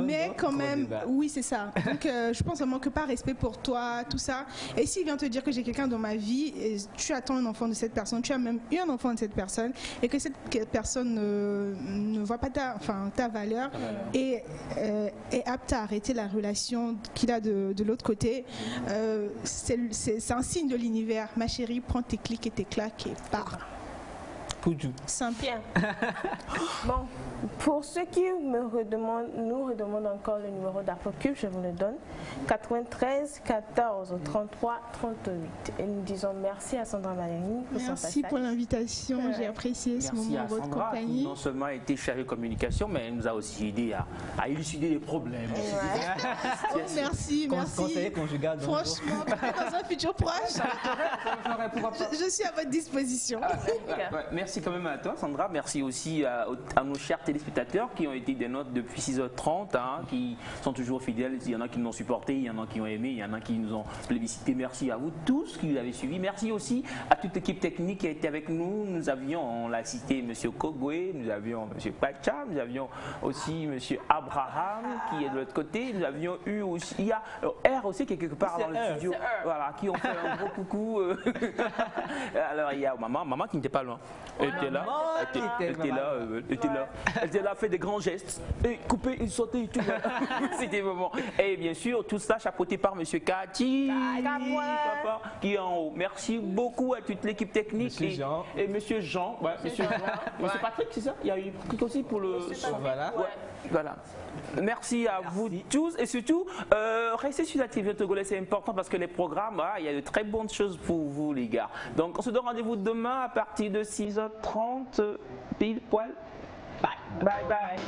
Mais quand même, oui c'est ça. Donc je pense vraiment que par respect pour toi, tout ça. Et s'il vient te dire que j'ai quelqu'un dans ma vie, et tu attends un enfant de cette personne, tu as même eu un enfant de cette personne, et que cette personne ne voit pas ta valeur et est apte à arrêter la relation qu'il a de l'autre côté, c'est un signe de l'univers. Ma chérie, prends tes clics et tes claques et pars. Simple. Bien. Bon, pour ceux qui nous redemandent encore le numéro d'Afrocube, je vous le donne. 93 14 33 38. Et nous disons merci à Sandra Marini pour son passage. Merci pour l'invitation, j'ai apprécié ce moment en votre compagnie. Qui non seulement a été chargée de communication, mais elle nous a aussi aidé à élucider les problèmes. Oh, merci. Conseiller conjugal. Franchement, dans un futur proche, je suis à votre disposition. Merci quand même à toi, Sandra. Merci aussi à nos chers téléspectateurs qui ont été des nôtres depuis 6h30, qui sont toujours fidèles. Il y en a qui nous ont supportés, il y en a qui ont aimé, il y en a qui nous ont plébiscité. Merci à vous tous qui nous avez suivis. Merci aussi à toute l'équipe technique qui a été avec nous. Nous avions, on l'a cité, M. Kogwe, nous avions M. Pacha, nous avions aussi M. Abraham qui est de l'autre côté. Nous avions eu aussi, il y a R aussi qui est quelque part dans le studio, voilà, qui ont fait un gros coucou. Alors il y a maman qui n'était pas loin. Elle était là, fait des grands gestes, et coupé, il sautait et tout. C'était vraiment. Et bien sûr, tout ça chapeauté par M. Kati, papa, qui est en haut. Merci beaucoup à toute l'équipe technique et M. Jean. Monsieur Patrick, c'est ça? Il y a eu aussi pour le. Voilà. Merci à vous tous et surtout restez sur la TV togolaise, c'est important parce que les programmes, il y a de très bonnes choses pour vous les gars. Donc on se donne rendez-vous demain à partir de 6h30 pile poil. Bye.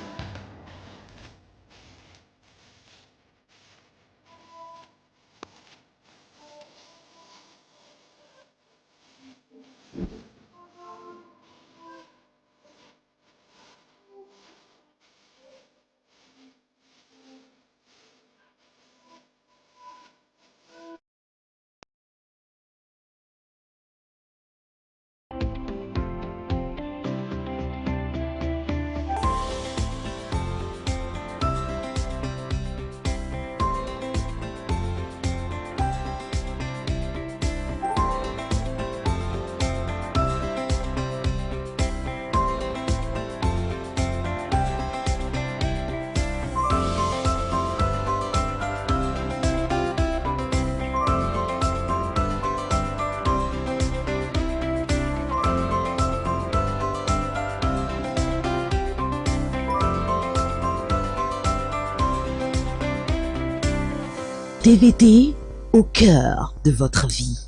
TVT au cœur de votre vie.